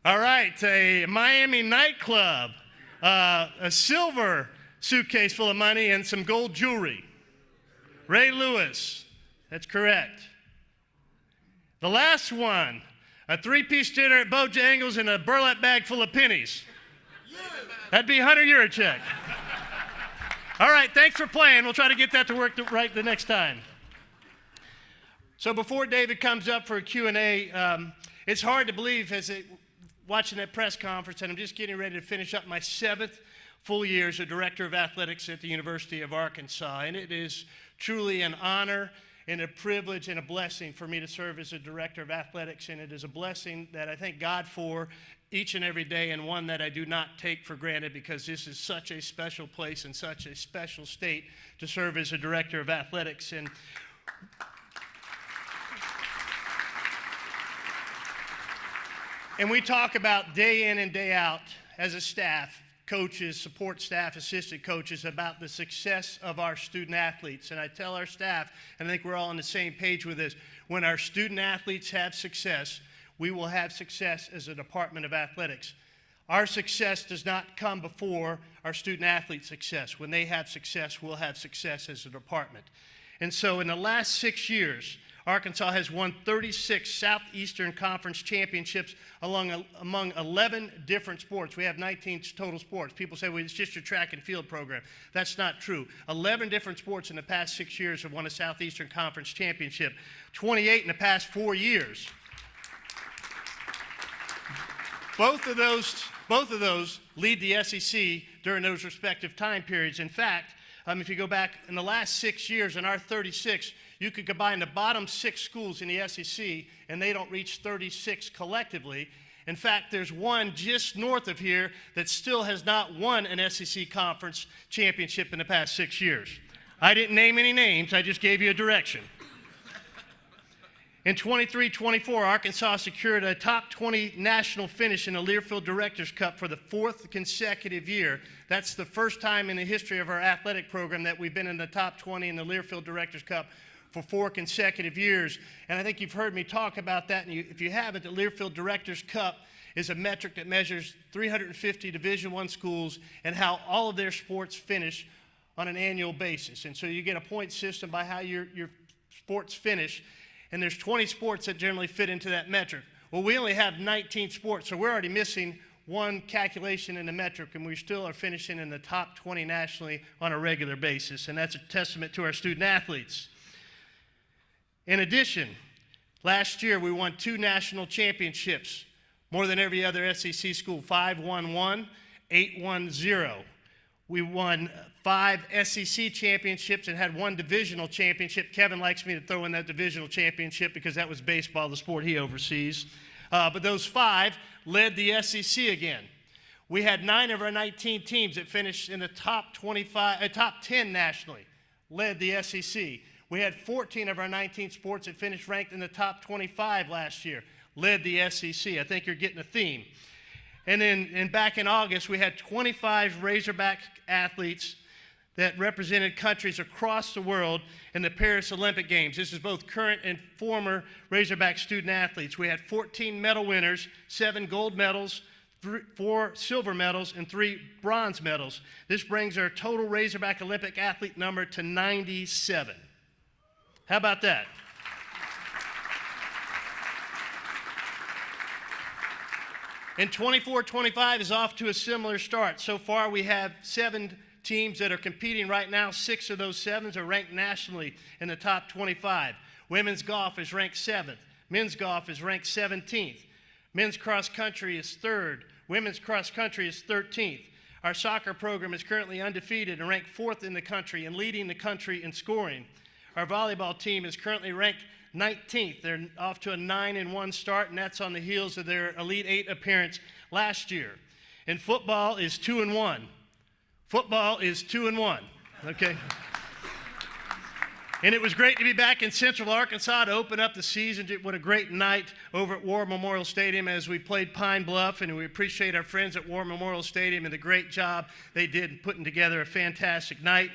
All right, a Miami nightclub, a silver suitcase full of money and some gold jewelry. Ray Lewis. That's correct. The last one, a 3-piece dinner at Bojangles and a burlap bag full of pennies. That'd be Hunter Yurachek. All right, thanks for playing. We'll try to get that to work right the next time. So before David comes up for a Q&A, it's hard to believe watching that press conference, and I'm just getting ready to finish up my 7th full year as a director of athletics at the University of Arkansas, and it is truly an honor and a privilege and a blessing for me to serve as a director of athletics, and it is a blessing that I thank God for each and every day, and one that I do not take for granted, because this is such a special place and such a special state to serve as a director of athletics. And we talk about day in and day out as a staff, coaches, support staff, assistant coaches, about the success of our student athletes. And I tell our staff, and I think we're all on the same page with this, when our student athletes have success, we will have success as a department of athletics. Our success does not come before our student athletes' success. When they have success, we'll have success as a department. And so in the last 6 years, Arkansas has won 36 Southeastern Conference championships among 11 different sports. We have 19 total sports. People say, well, it's just your track and field program. That's not true. 11 different sports in the past 6 years have won a Southeastern Conference championship. 28 in the past 4 years. Both of those lead the SEC during those respective time periods. In fact, if you go back in the last 6 years, in our 36, you could combine the bottom 6 schools in the SEC, and they don't reach 36 collectively. In fact, there's one just north of here that still has not won an SEC conference championship in the past 6 years. I didn't name any names. I just gave you a direction. In 23-24, Arkansas secured a top 20 national finish in the Learfield Directors Cup for the 4th consecutive year. That's the first time in the history of our athletic program that we've been in the top 20 in the Learfield Directors Cup for 4 consecutive years. And I think you've heard me talk about that. And if you haven't, the Learfield Directors Cup is a metric that measures 350 Division I schools and how all of their sports finish on an annual basis. And so you get a point system by how your sports finish, and there's 20 sports that generally fit into that metric. Well, we only have 19 sports, so we're already missing one calculation in the metric, and we still are finishing in the top 20 nationally on a regular basis, and that's a testament to our student athletes. In addition, last year we won 2 national championships, more than every other SEC school, 5-1-1, 8-1-0. We won 5 SEC championships and had 1 divisional championship. Kevin likes me to throw in that divisional championship because that was baseball, the sport he oversees. But those 5 led the SEC again. We had 9 of our 19 teams that finished in the top 10 nationally, led the SEC. We had 14 of our 19 sports that finished ranked in the top 25 last year, led the SEC. I think you're getting a theme. And then back in August, we had 25 Razorback athletes that represented countries across the world in the Paris Olympic Games. This is both current and former Razorback student athletes. We had 14 medal winners, 7 gold medals, 4 silver medals, and 3 bronze medals. This brings our total Razorback Olympic athlete number to 97. How about that? And 24-25 is off to a similar start. So far, we have 7 teams that are competing right now. 6 of those 7s are ranked nationally in the top 25. Women's golf is ranked 7th. Men's golf is ranked 17th. Men's cross country is 3rd. Women's cross country is 13th. Our soccer program is currently undefeated and ranked 4th in the country and leading the country in scoring. Our volleyball team is currently ranked 19th. They're off to a 9-1 start, and that's on the heels of their Elite 8 appearance last year. And football is 2-1. Football is 2-1, okay? And it was great to be back in Central Arkansas to open up the season. What a great night over at War Memorial Stadium as we played Pine Bluff, and we appreciate our friends at War Memorial Stadium and the great job they did in putting together a fantastic night.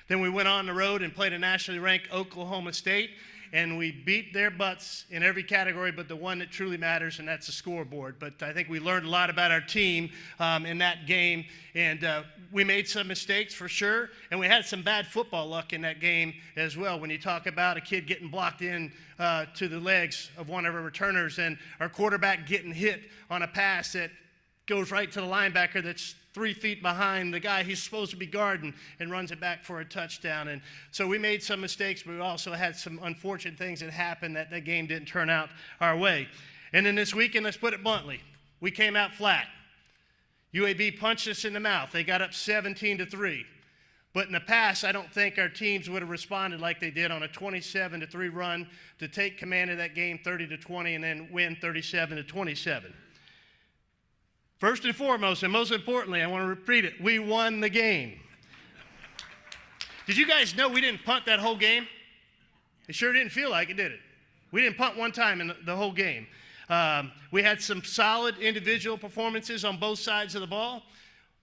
Then we went on the road and played a nationally ranked Oklahoma State, and we beat their butts in every category but the one that truly matters, and that's the scoreboard. But I think we learned a lot about our team in that game, and we made some mistakes for sure, and we had some bad football luck in that game as well. When you talk about a kid getting blocked in to the legs of one of our returners and our quarterback getting hit on a pass that goes right to the linebacker that's 3 feet behind the guy he's supposed to be guarding and runs it back for a touchdown. And so we made some mistakes, but we also had some unfortunate things that happened that the game didn't turn out our way. And then this weekend, let's put it bluntly, we came out flat. UAB punched us in the mouth. They got up 17-3. But in the past, I don't think our teams would have responded like they did on a 27-3 run to take command of that game 30-20 and then win 37-27. First and foremost, and most importantly, I want to repeat it, we won the game. Did you guys know we didn't punt that whole game? It sure didn't feel like it, did it? We didn't punt one time in the whole game. We had some solid individual performances on both sides of the ball,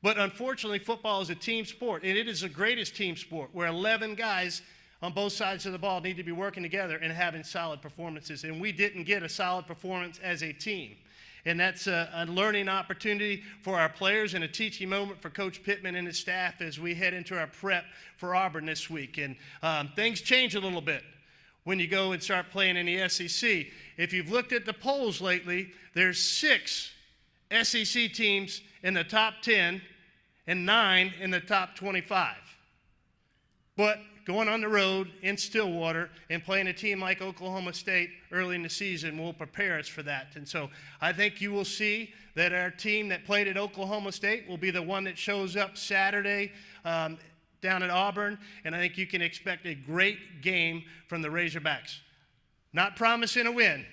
but unfortunately, football is a team sport, and it is the greatest team sport where 11 guys on both sides of the ball need to be working together and having solid performances, and we didn't get a solid performance as a team. And that's a learning opportunity for our players and a teaching moment for Coach Pittman and his staff as we head into our prep for Auburn this week. And things change a little bit when you go and start playing in the SEC. If you've looked at the polls lately, there's 6 SEC teams in the top 10 and 9 in the top 25. But going on the road in Stillwater and playing a team like Oklahoma State early in the season will prepare us for that. And so I think you will see that our team that played at Oklahoma State will be the one that shows up Saturday down at Auburn, and I think you can expect a great game from the Razorbacks. Not promising a win,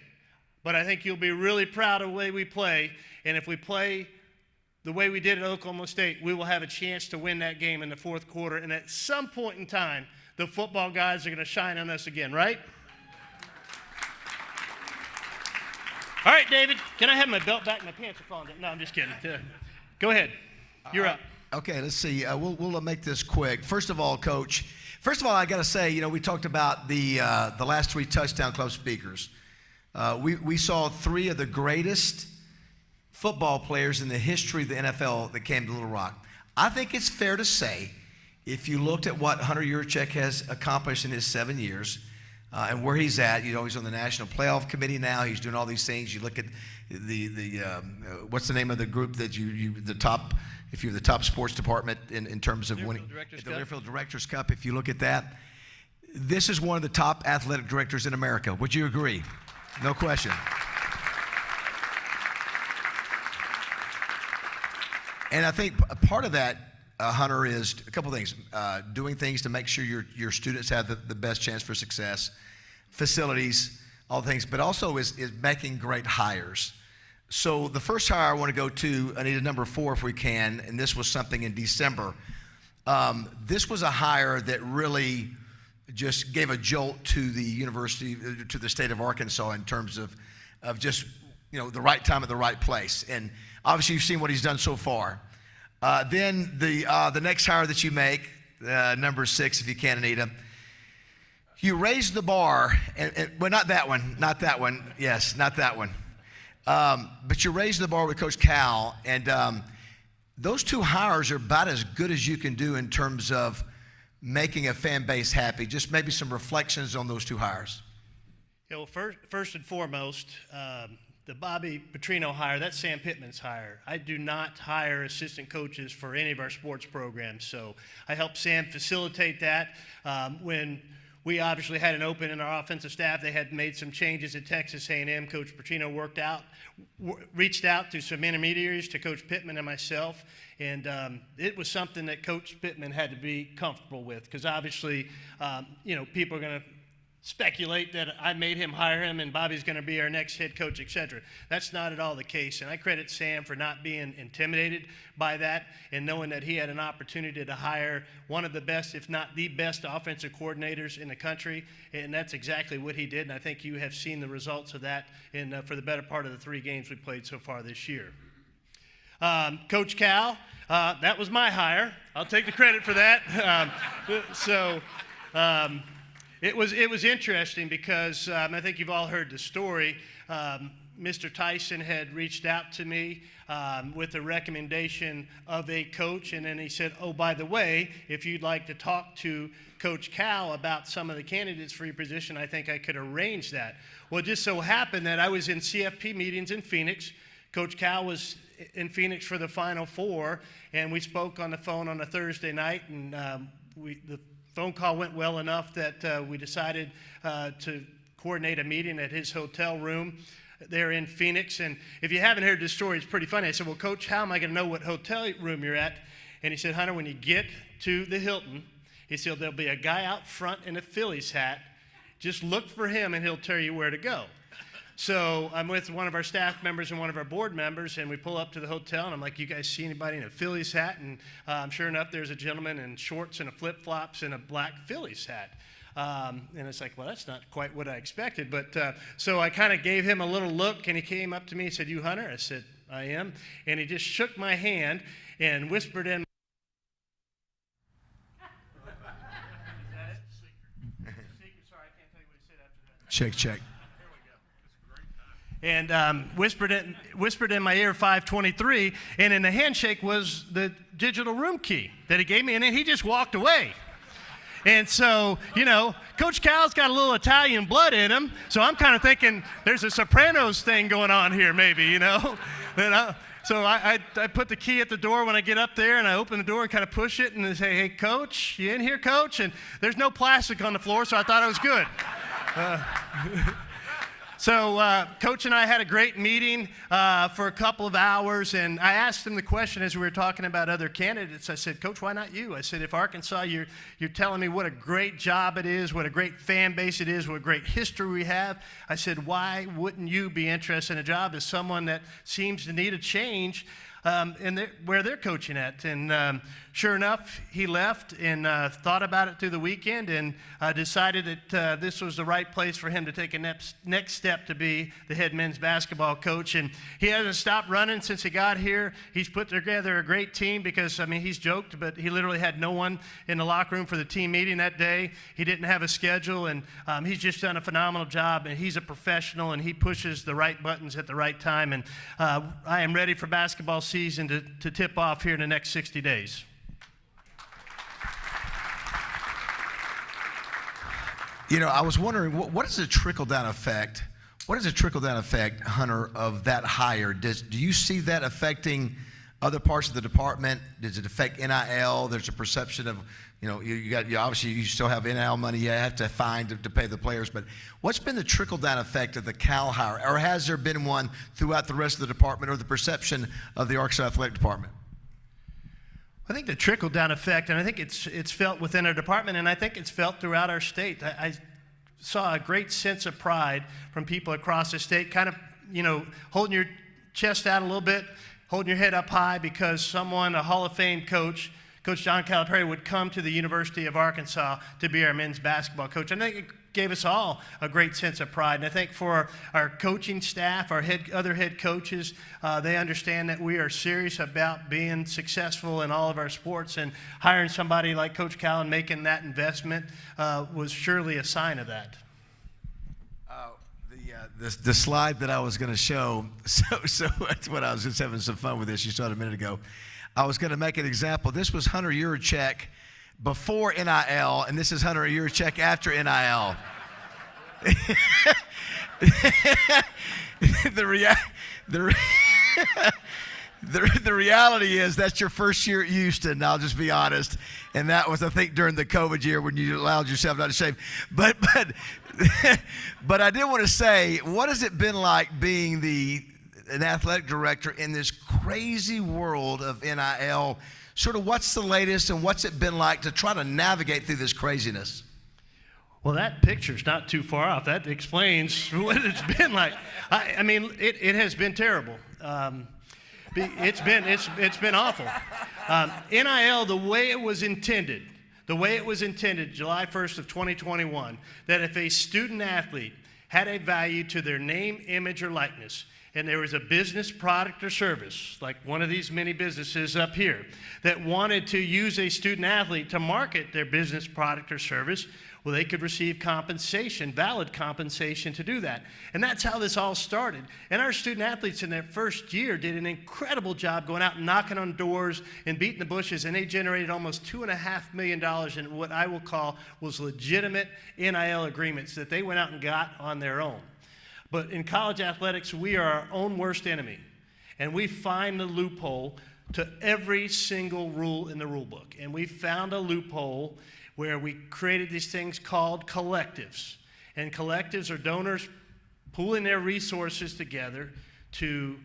but I think you'll be really proud of the way we play, and if we play the way we did at Oklahoma State, we will have a chance to win that game in the fourth quarter, and at some point in time, the football guys are going to shine on us again, right? All right, David, can I have my belt back? My pants are falling down. No, I'm just kidding. Go ahead. You're up. Okay, let's see. We'll make this quick. First of all, Coach, I got to say, we talked about the last 3 touchdown club speakers. We saw 3 of the greatest football players in the history of the NFL that came to Little Rock. I think it's fair to say, if you looked at what Hunter Yurachek has accomplished in his 7 years and where he's at, you know, he's on the National Playoff Committee now. He's doing all these things. You look at the what's the name of the group that the top, if you're the top sports department in terms of winning the Learfield Directors Cup, if you look at that, this is one of the top athletic directors in America. Would you agree? No question. And I think a part of that, Hunter, is a couple things. Doing things to make sure your students have the best chance for success, facilities, all things, but also is making great hires. So the first hire I want to go to, Anita, number 4 if we can, and this was something in December. This was a hire that really just gave a jolt to the university, to the state of Arkansas in terms of just, you know, the right time at the right place. And obviously you've seen what he's done so far. Then the next hire that you make, number 6 if you can, Anita, you raise the bar, well, not that one, yes, not that one. But you raise the bar with Coach Cal, and those 2 hires are about as good as you can do in terms of making a fan base happy. Just maybe some reflections on those 2 hires. Yeah, well, first and foremost, the Bobby Petrino hire, that's Sam Pittman's hire. I do not hire assistant coaches for any of our sports programs, so I helped Sam facilitate that. When we obviously had an open in our offensive staff, they had made some changes at Texas A&M. Coach Petrino reached out to some intermediaries to Coach Pittman and myself, and it was something that Coach Pittman had to be comfortable with, because obviously, you know, people are going to speculate that I made him hire him and Bobby's going to be our next head coach, etc. That's not at all the case, and I credit Sam for not being intimidated by that and knowing that he had an opportunity to hire one of the best, if not the best, offensive coordinators in the country, and that's exactly what he did, and I think you have seen the results of that for the better part of the 3 games we played so far this year. Coach Cal, that was my hire. I'll take the credit for that. It was interesting because I think you've all heard the story. Mr. Tyson had reached out to me with a recommendation of a coach, and then he said, oh, by the way, if you'd like to talk to Coach Cal about some of the candidates for your position, I think I could arrange that. Well, it just so happened that I was in CFP meetings in Phoenix. Coach Cal was in Phoenix for the Final Four, and we spoke on the phone on a Thursday night, and the phone call went well enough that we decided to coordinate a meeting at his hotel room there in Phoenix. And if you haven't heard this story, it's pretty funny. I said, well, Coach, how am I going to know what hotel room you're at? And he said, Hunter, when you get to the Hilton, he said, there'll be a guy out front in a Phillies hat. Just look for him, and he'll tell you where to go. So I'm with one of our staff members and one of our board members, and we pull up to the hotel, and I'm like, you guys see anybody in a Phillies hat? And sure enough, there's a gentleman in shorts and a flip-flops and a black Phillies hat. And it's like, well, that's not quite what I expected. But so I kind of gave him a little look, and he came up to me and said, you Hunter? I said, I am. And he just shook my hand and whispered in. Check. And whispered in my ear 523, and in the handshake was the digital room key that he gave me, and then he just walked away. And so, you know, Coach Cal's got a little Italian blood in him, so I'm kind of thinking there's a Sopranos thing going on here maybe, you know. So I put the key at the door when I get up there, and I open the door and kind of push it and say, hey, Coach, you in here, Coach? And there's no plastic on the floor, so I thought it was good. So Coach and I had a great meeting for a couple of hours, and I asked him the question as we were talking about other candidates. I said, Coach, why not you? I said, if Arkansas, you're telling me what a great job it is, what a great fan base it is, what a great history we have. I said, why wouldn't you be interested in a job as someone that seems to need a change? and where they're coaching at. And sure enough, he left and thought about it through the weekend and decided that this was the right place for him to take a next step to be the head men's basketball coach. And he hasn't stopped running since he got here. He's put together a great team because, I mean, he's joked, but he literally had no one in the locker room for the team meeting that day. He didn't have a schedule, and he's just done a phenomenal job, and he's a professional, and he pushes the right buttons at the right time. And I am ready for basketball season to tip off here in the next 60 days. You know, I was wondering, what is the trickle-down effect? What is the trickle-down effect, Hunter, of that hire? Do you see that affecting other parts of the department? Does it affect NIL? There's a perception of, you know, you obviously you still have NIL money you have to find to pay the players, but what's been the trickle-down effect of the Cal hire, or has there been one throughout the rest of the department, or the perception of the Arkansas Athletic Department? I think the trickle-down effect, and I think it's felt within our department, and I think it's felt throughout our state. I saw a great sense of pride from people across the state, kind of, you know, holding your chest out a little bit, holding your head up high because someone, a Hall of Fame coach, Coach John Calipari, would come to the University of Arkansas to be our men's basketball coach. And I think it gave us all a great sense of pride. And I think for our coaching staff, our other head coaches, they understand that we are serious about being successful in all of our sports, and hiring somebody like Coach Cal and making that investment was surely a sign of that. The slide that I was going to show, so that's what I was just having some fun with this. You saw it a minute ago. I was going to make an example. This was Hunter Yurachek before NIL, and this is Hunter Yurachek after NIL. The reality is that's your first year at Houston, I'll just be honest. And that was, I think, during the COVID year when you allowed yourself not to shave. But I did want to say, what has it been like being an athletic director in this crazy world of NIL? Sort of what's the latest, and what's it been like to try to navigate through this craziness? Well, that picture's not too far off. That explains what it's been like. I mean, it has been terrible. It's been awful. NIL, the way it was intended, July 1st of 2021, that if a student athlete had a value to their name, image, or likeness, and there was a business, product, or service, like one of these many businesses up here, that wanted to use a student athlete to market their business, product, or service, well, they could receive compensation, valid compensation to do that. And that's how this all started. And our student athletes in their first year did an incredible job going out and knocking on doors and beating the bushes, and they generated almost $2.5 million in what I will call was legitimate NIL agreements that they went out and got on their own. But in college athletics, we are our own worst enemy, and we find the loophole to every single rule in the rule book. And we found a loophole where we created these things called collectives. And collectives are donors pooling their resources together to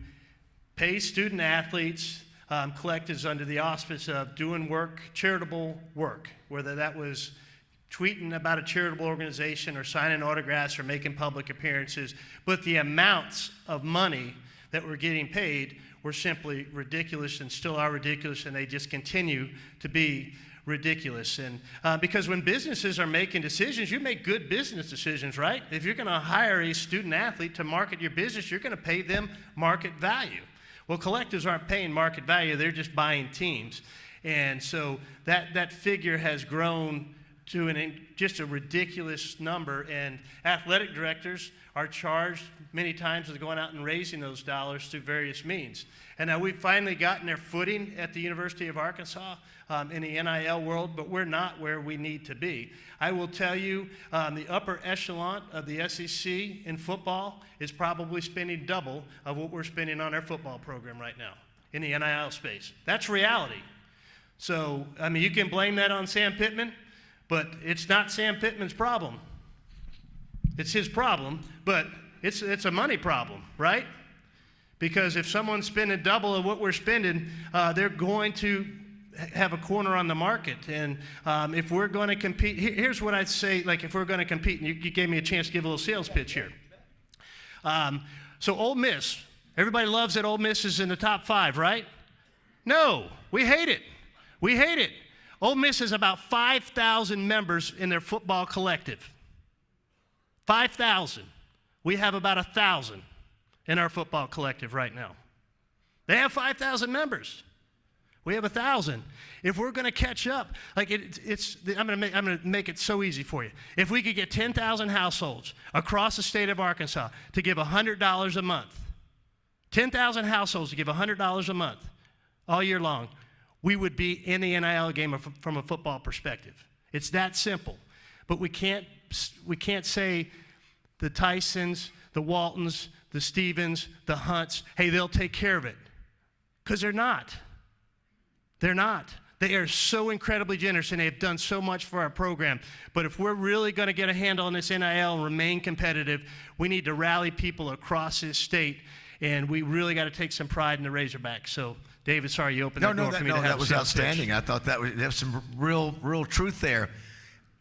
pay student athletes, collectives under the auspice of doing work, charitable work, whether that was tweeting about a charitable organization or signing autographs or making public appearances. But the amounts of money that were getting paid were simply ridiculous, and still are ridiculous, and they just continue to be ridiculous. And because when businesses are making decisions, you make good business decisions, right? If you're going to hire a student athlete to market your business, you're going to pay them market value. Well, collectives aren't paying market value, they're just buying teams. And so that figure has grown to just a ridiculous number, and athletic directors are charged many times with going out and raising those dollars through various means. And now we've finally gotten their footing at the University of Arkansas in the NIL world, but we're not where we need to be. I will tell you, the upper echelon of the SEC in football is probably spending double of what we're spending on our football program right now in the NIL space. That's reality. So, I mean, you can blame that on Sam Pittman, but it's not Sam Pittman's problem. It's his problem, but it's a money problem, right? Because if someone's spending double of what we're spending, they're going to have a corner on the market. And if we're going to compete, here's what I'd say, like if we're going to compete, and you gave me a chance to give a little sales pitch here. So Ole Miss, everybody loves that Ole Miss is in the top 5, right? No, we hate it. We hate it. Ole Miss has about 5,000 members in their football collective. 5,000. We have about 1,000 in our football collective right now. They have 5,000 members. We have 1,000. If we're going to catch up, like I'm going to make it so easy for you. If we could get 10,000 households across the state of Arkansas to give $100 a month, 10,000 households to give $100 a month all year long, we would be in the NIL game from a football perspective. It's that simple. But we can't say the Tysons, the Waltons, the Stevens, the Hunts, hey, they'll take care of it. Because they're not. They're not. They are so incredibly generous, and they've done so much for our program. But if we're really going to get a handle on this NIL and remain competitive, we need to rally people across this state, and we really got to take some pride in the Razorbacks. So, David, sorry you opened the door for me to have that was outstanding. I thought that was some real truth there.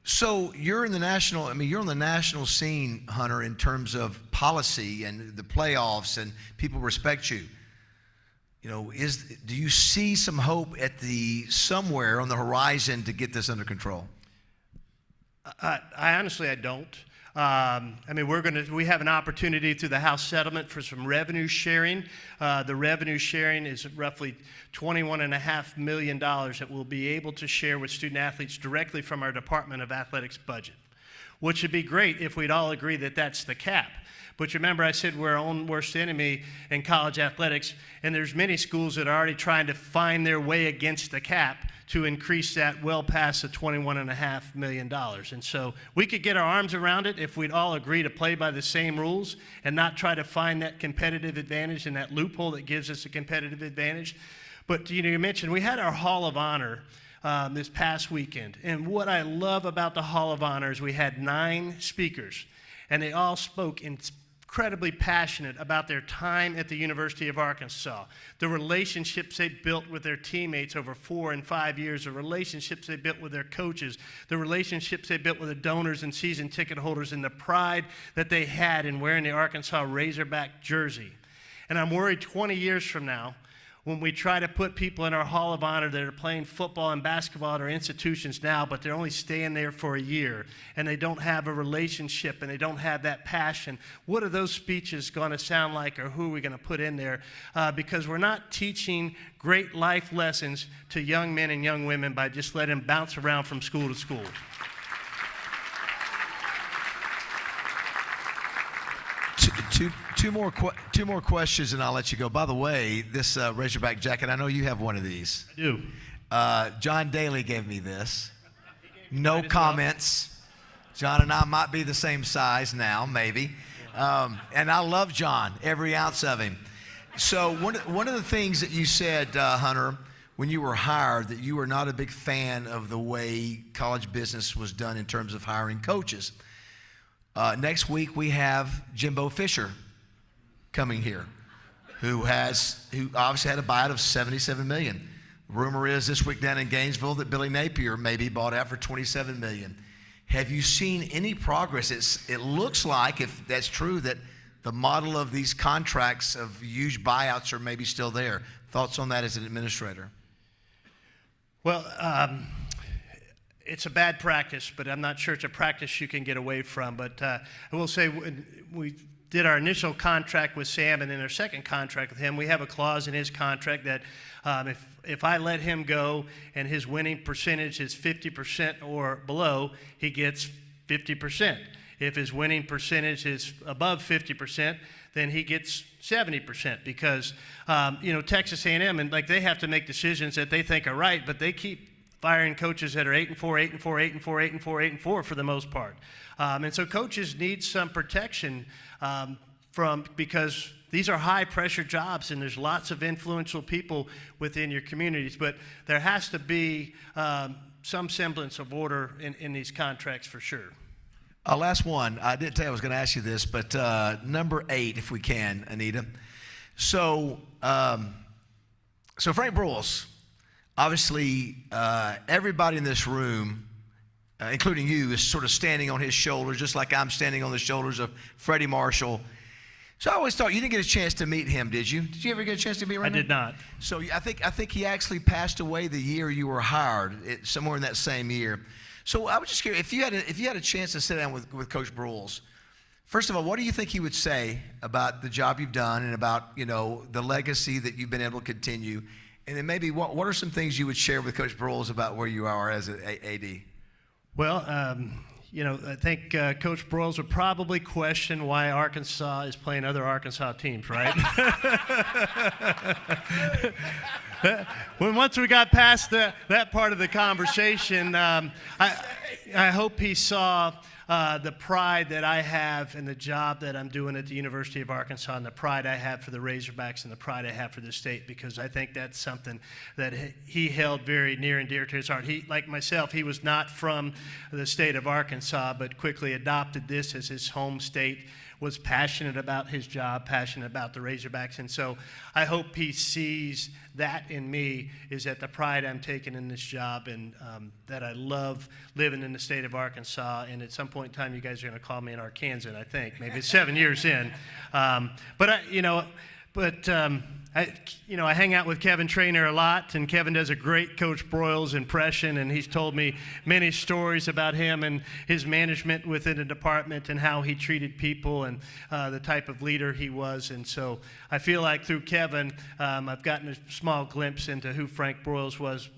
So you're in the national. I mean, you're on the national scene, Hunter, in terms of policy and the playoffs, and people respect you. You know, do you see some hope at somewhere on the horizon to get this under control? I honestly don't. I mean, we have an opportunity through the House settlement for some revenue sharing. The revenue sharing is roughly $21.5 million that we'll be able to share with student athletes directly from our Department of Athletics budget, which would be great if we'd all agree that that's the cap. But remember, I said we're our own worst enemy in college athletics, and there's many schools that are already trying to find their way against the cap to increase that well past the $21.5 million. And so we could get our arms around it if we'd all agree to play by the same rules and not try to find that competitive advantage and that loophole that gives us a competitive advantage. But you mentioned we had our Hall of Honor this past weekend. And what I love about the Hall of Honor is we had 9 speakers, and they all spoke incredibly passionate about their time at the University of Arkansas, the relationships they built with their teammates over 4 and 5 years, the relationships they built with their coaches, the relationships they built with the donors and season ticket holders, and the pride that they had in wearing the Arkansas Razorback jersey. And I'm worried 20 years from now, when we try to put people in our Hall of Honor that are playing football and basketball at our institutions now, but they're only staying there for a year, and they don't have a relationship, and they don't have that passion, what are those speeches going to sound like, or who are we going to put in there? Because we're not teaching great life lessons to young men and young women by just letting them bounce around from school to school. Two more questions, and I'll let you go. By the way, this Razorback jacket, I know you have one of these. I do. John Daly gave me this. No comments. John and I might be the same size now, maybe. And I love John, every ounce of him. So one of the things that you said, Hunter, when you were hired, that you were not a big fan of the way college business was done in terms of hiring coaches. Next week we have Jimbo Fisher coming here, who obviously had a buyout of $77 million. Rumor is this week down in Gainesville that Billy Napier may be bought out for $27 million. Have you seen any progress? It looks like, if that's true, that the model of these contracts of huge buyouts are maybe still there. Thoughts on that as an administrator? Well, it's a bad practice, but I'm not sure it's a practice you can get away from. But I will say we did our initial contract with Sam, and then our second contract with him, we have a clause in his contract that if I let him go and his winning percentage is 50% or below, he gets 50%. If his winning percentage is above 50%, then he gets 70%, because Texas A&M, and they have to make decisions that they think are right, but they keep firing coaches that are 8-4, 8-4, 8-4, 8-4, 8-4 for the most part. And so coaches need some protection because these are high-pressure jobs, and there's lots of influential people within your communities. But there has to be some semblance of order in these contracts for sure. Last one. I didn't tell you I was going to ask you this, but number 8, if we can, Anita. So Frank Broyles, obviously, everybody in this room, including you, is sort of standing on his shoulders, just like I'm standing on the shoulders of Freddie Marshall. So I always thought you didn't get a chance to meet him, did you? Did you ever get a chance to meet him? I did not. So I think he actually passed away the year you were hired, somewhere in that same year. So I was just curious, if you had a chance to sit down with Coach Broyles, first of all, what do you think he would say about the job you've done and about the legacy that you've been able to continue? And then maybe what are some things you would share with Coach Broyles about where you are as an AD? Well, I think Coach Broyles would probably question why Arkansas is playing other Arkansas teams, right? Once we got past that part of the conversation, I hope he saw the pride that I have in the job that I'm doing at the University of Arkansas, and the pride I have for the Razorbacks, and the pride I have for the state, because I think that's something that he held very near and dear to his heart. He, like myself, he was not from the state of Arkansas, but quickly adopted this as his home state, was passionate about his job, passionate about the Razorbacks. And so I hope he sees that in me, is that the pride I'm taking in this job, and that I love living in the state of Arkansas. And at some point in time, you guys are going to call me an Arkansan, I think. Maybe it's 7 years in. I hang out with Kevin Traynor a lot, and Kevin does a great Coach Broyles impression, and he's told me many stories about him and his management within the department and how he treated people and the type of leader he was. And so I feel like through Kevin, I've gotten a small glimpse into who Frank Broyles was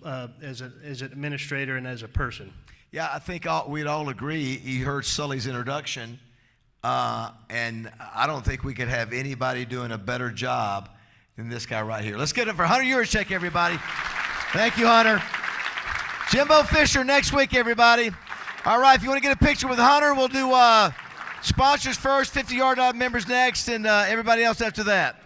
as an administrator and as a person. Yeah, I think we'd all agree. You heard Sully's introduction, and I don't think we could have anybody doing a better job than this guy right here. Let's get it for Hunter Yurachek, everybody. Thank you, Hunter. Jimbo Fisher next week, everybody. All right, if you want to get a picture with Hunter, we'll do sponsors first, 50-yard members next, and everybody else after that.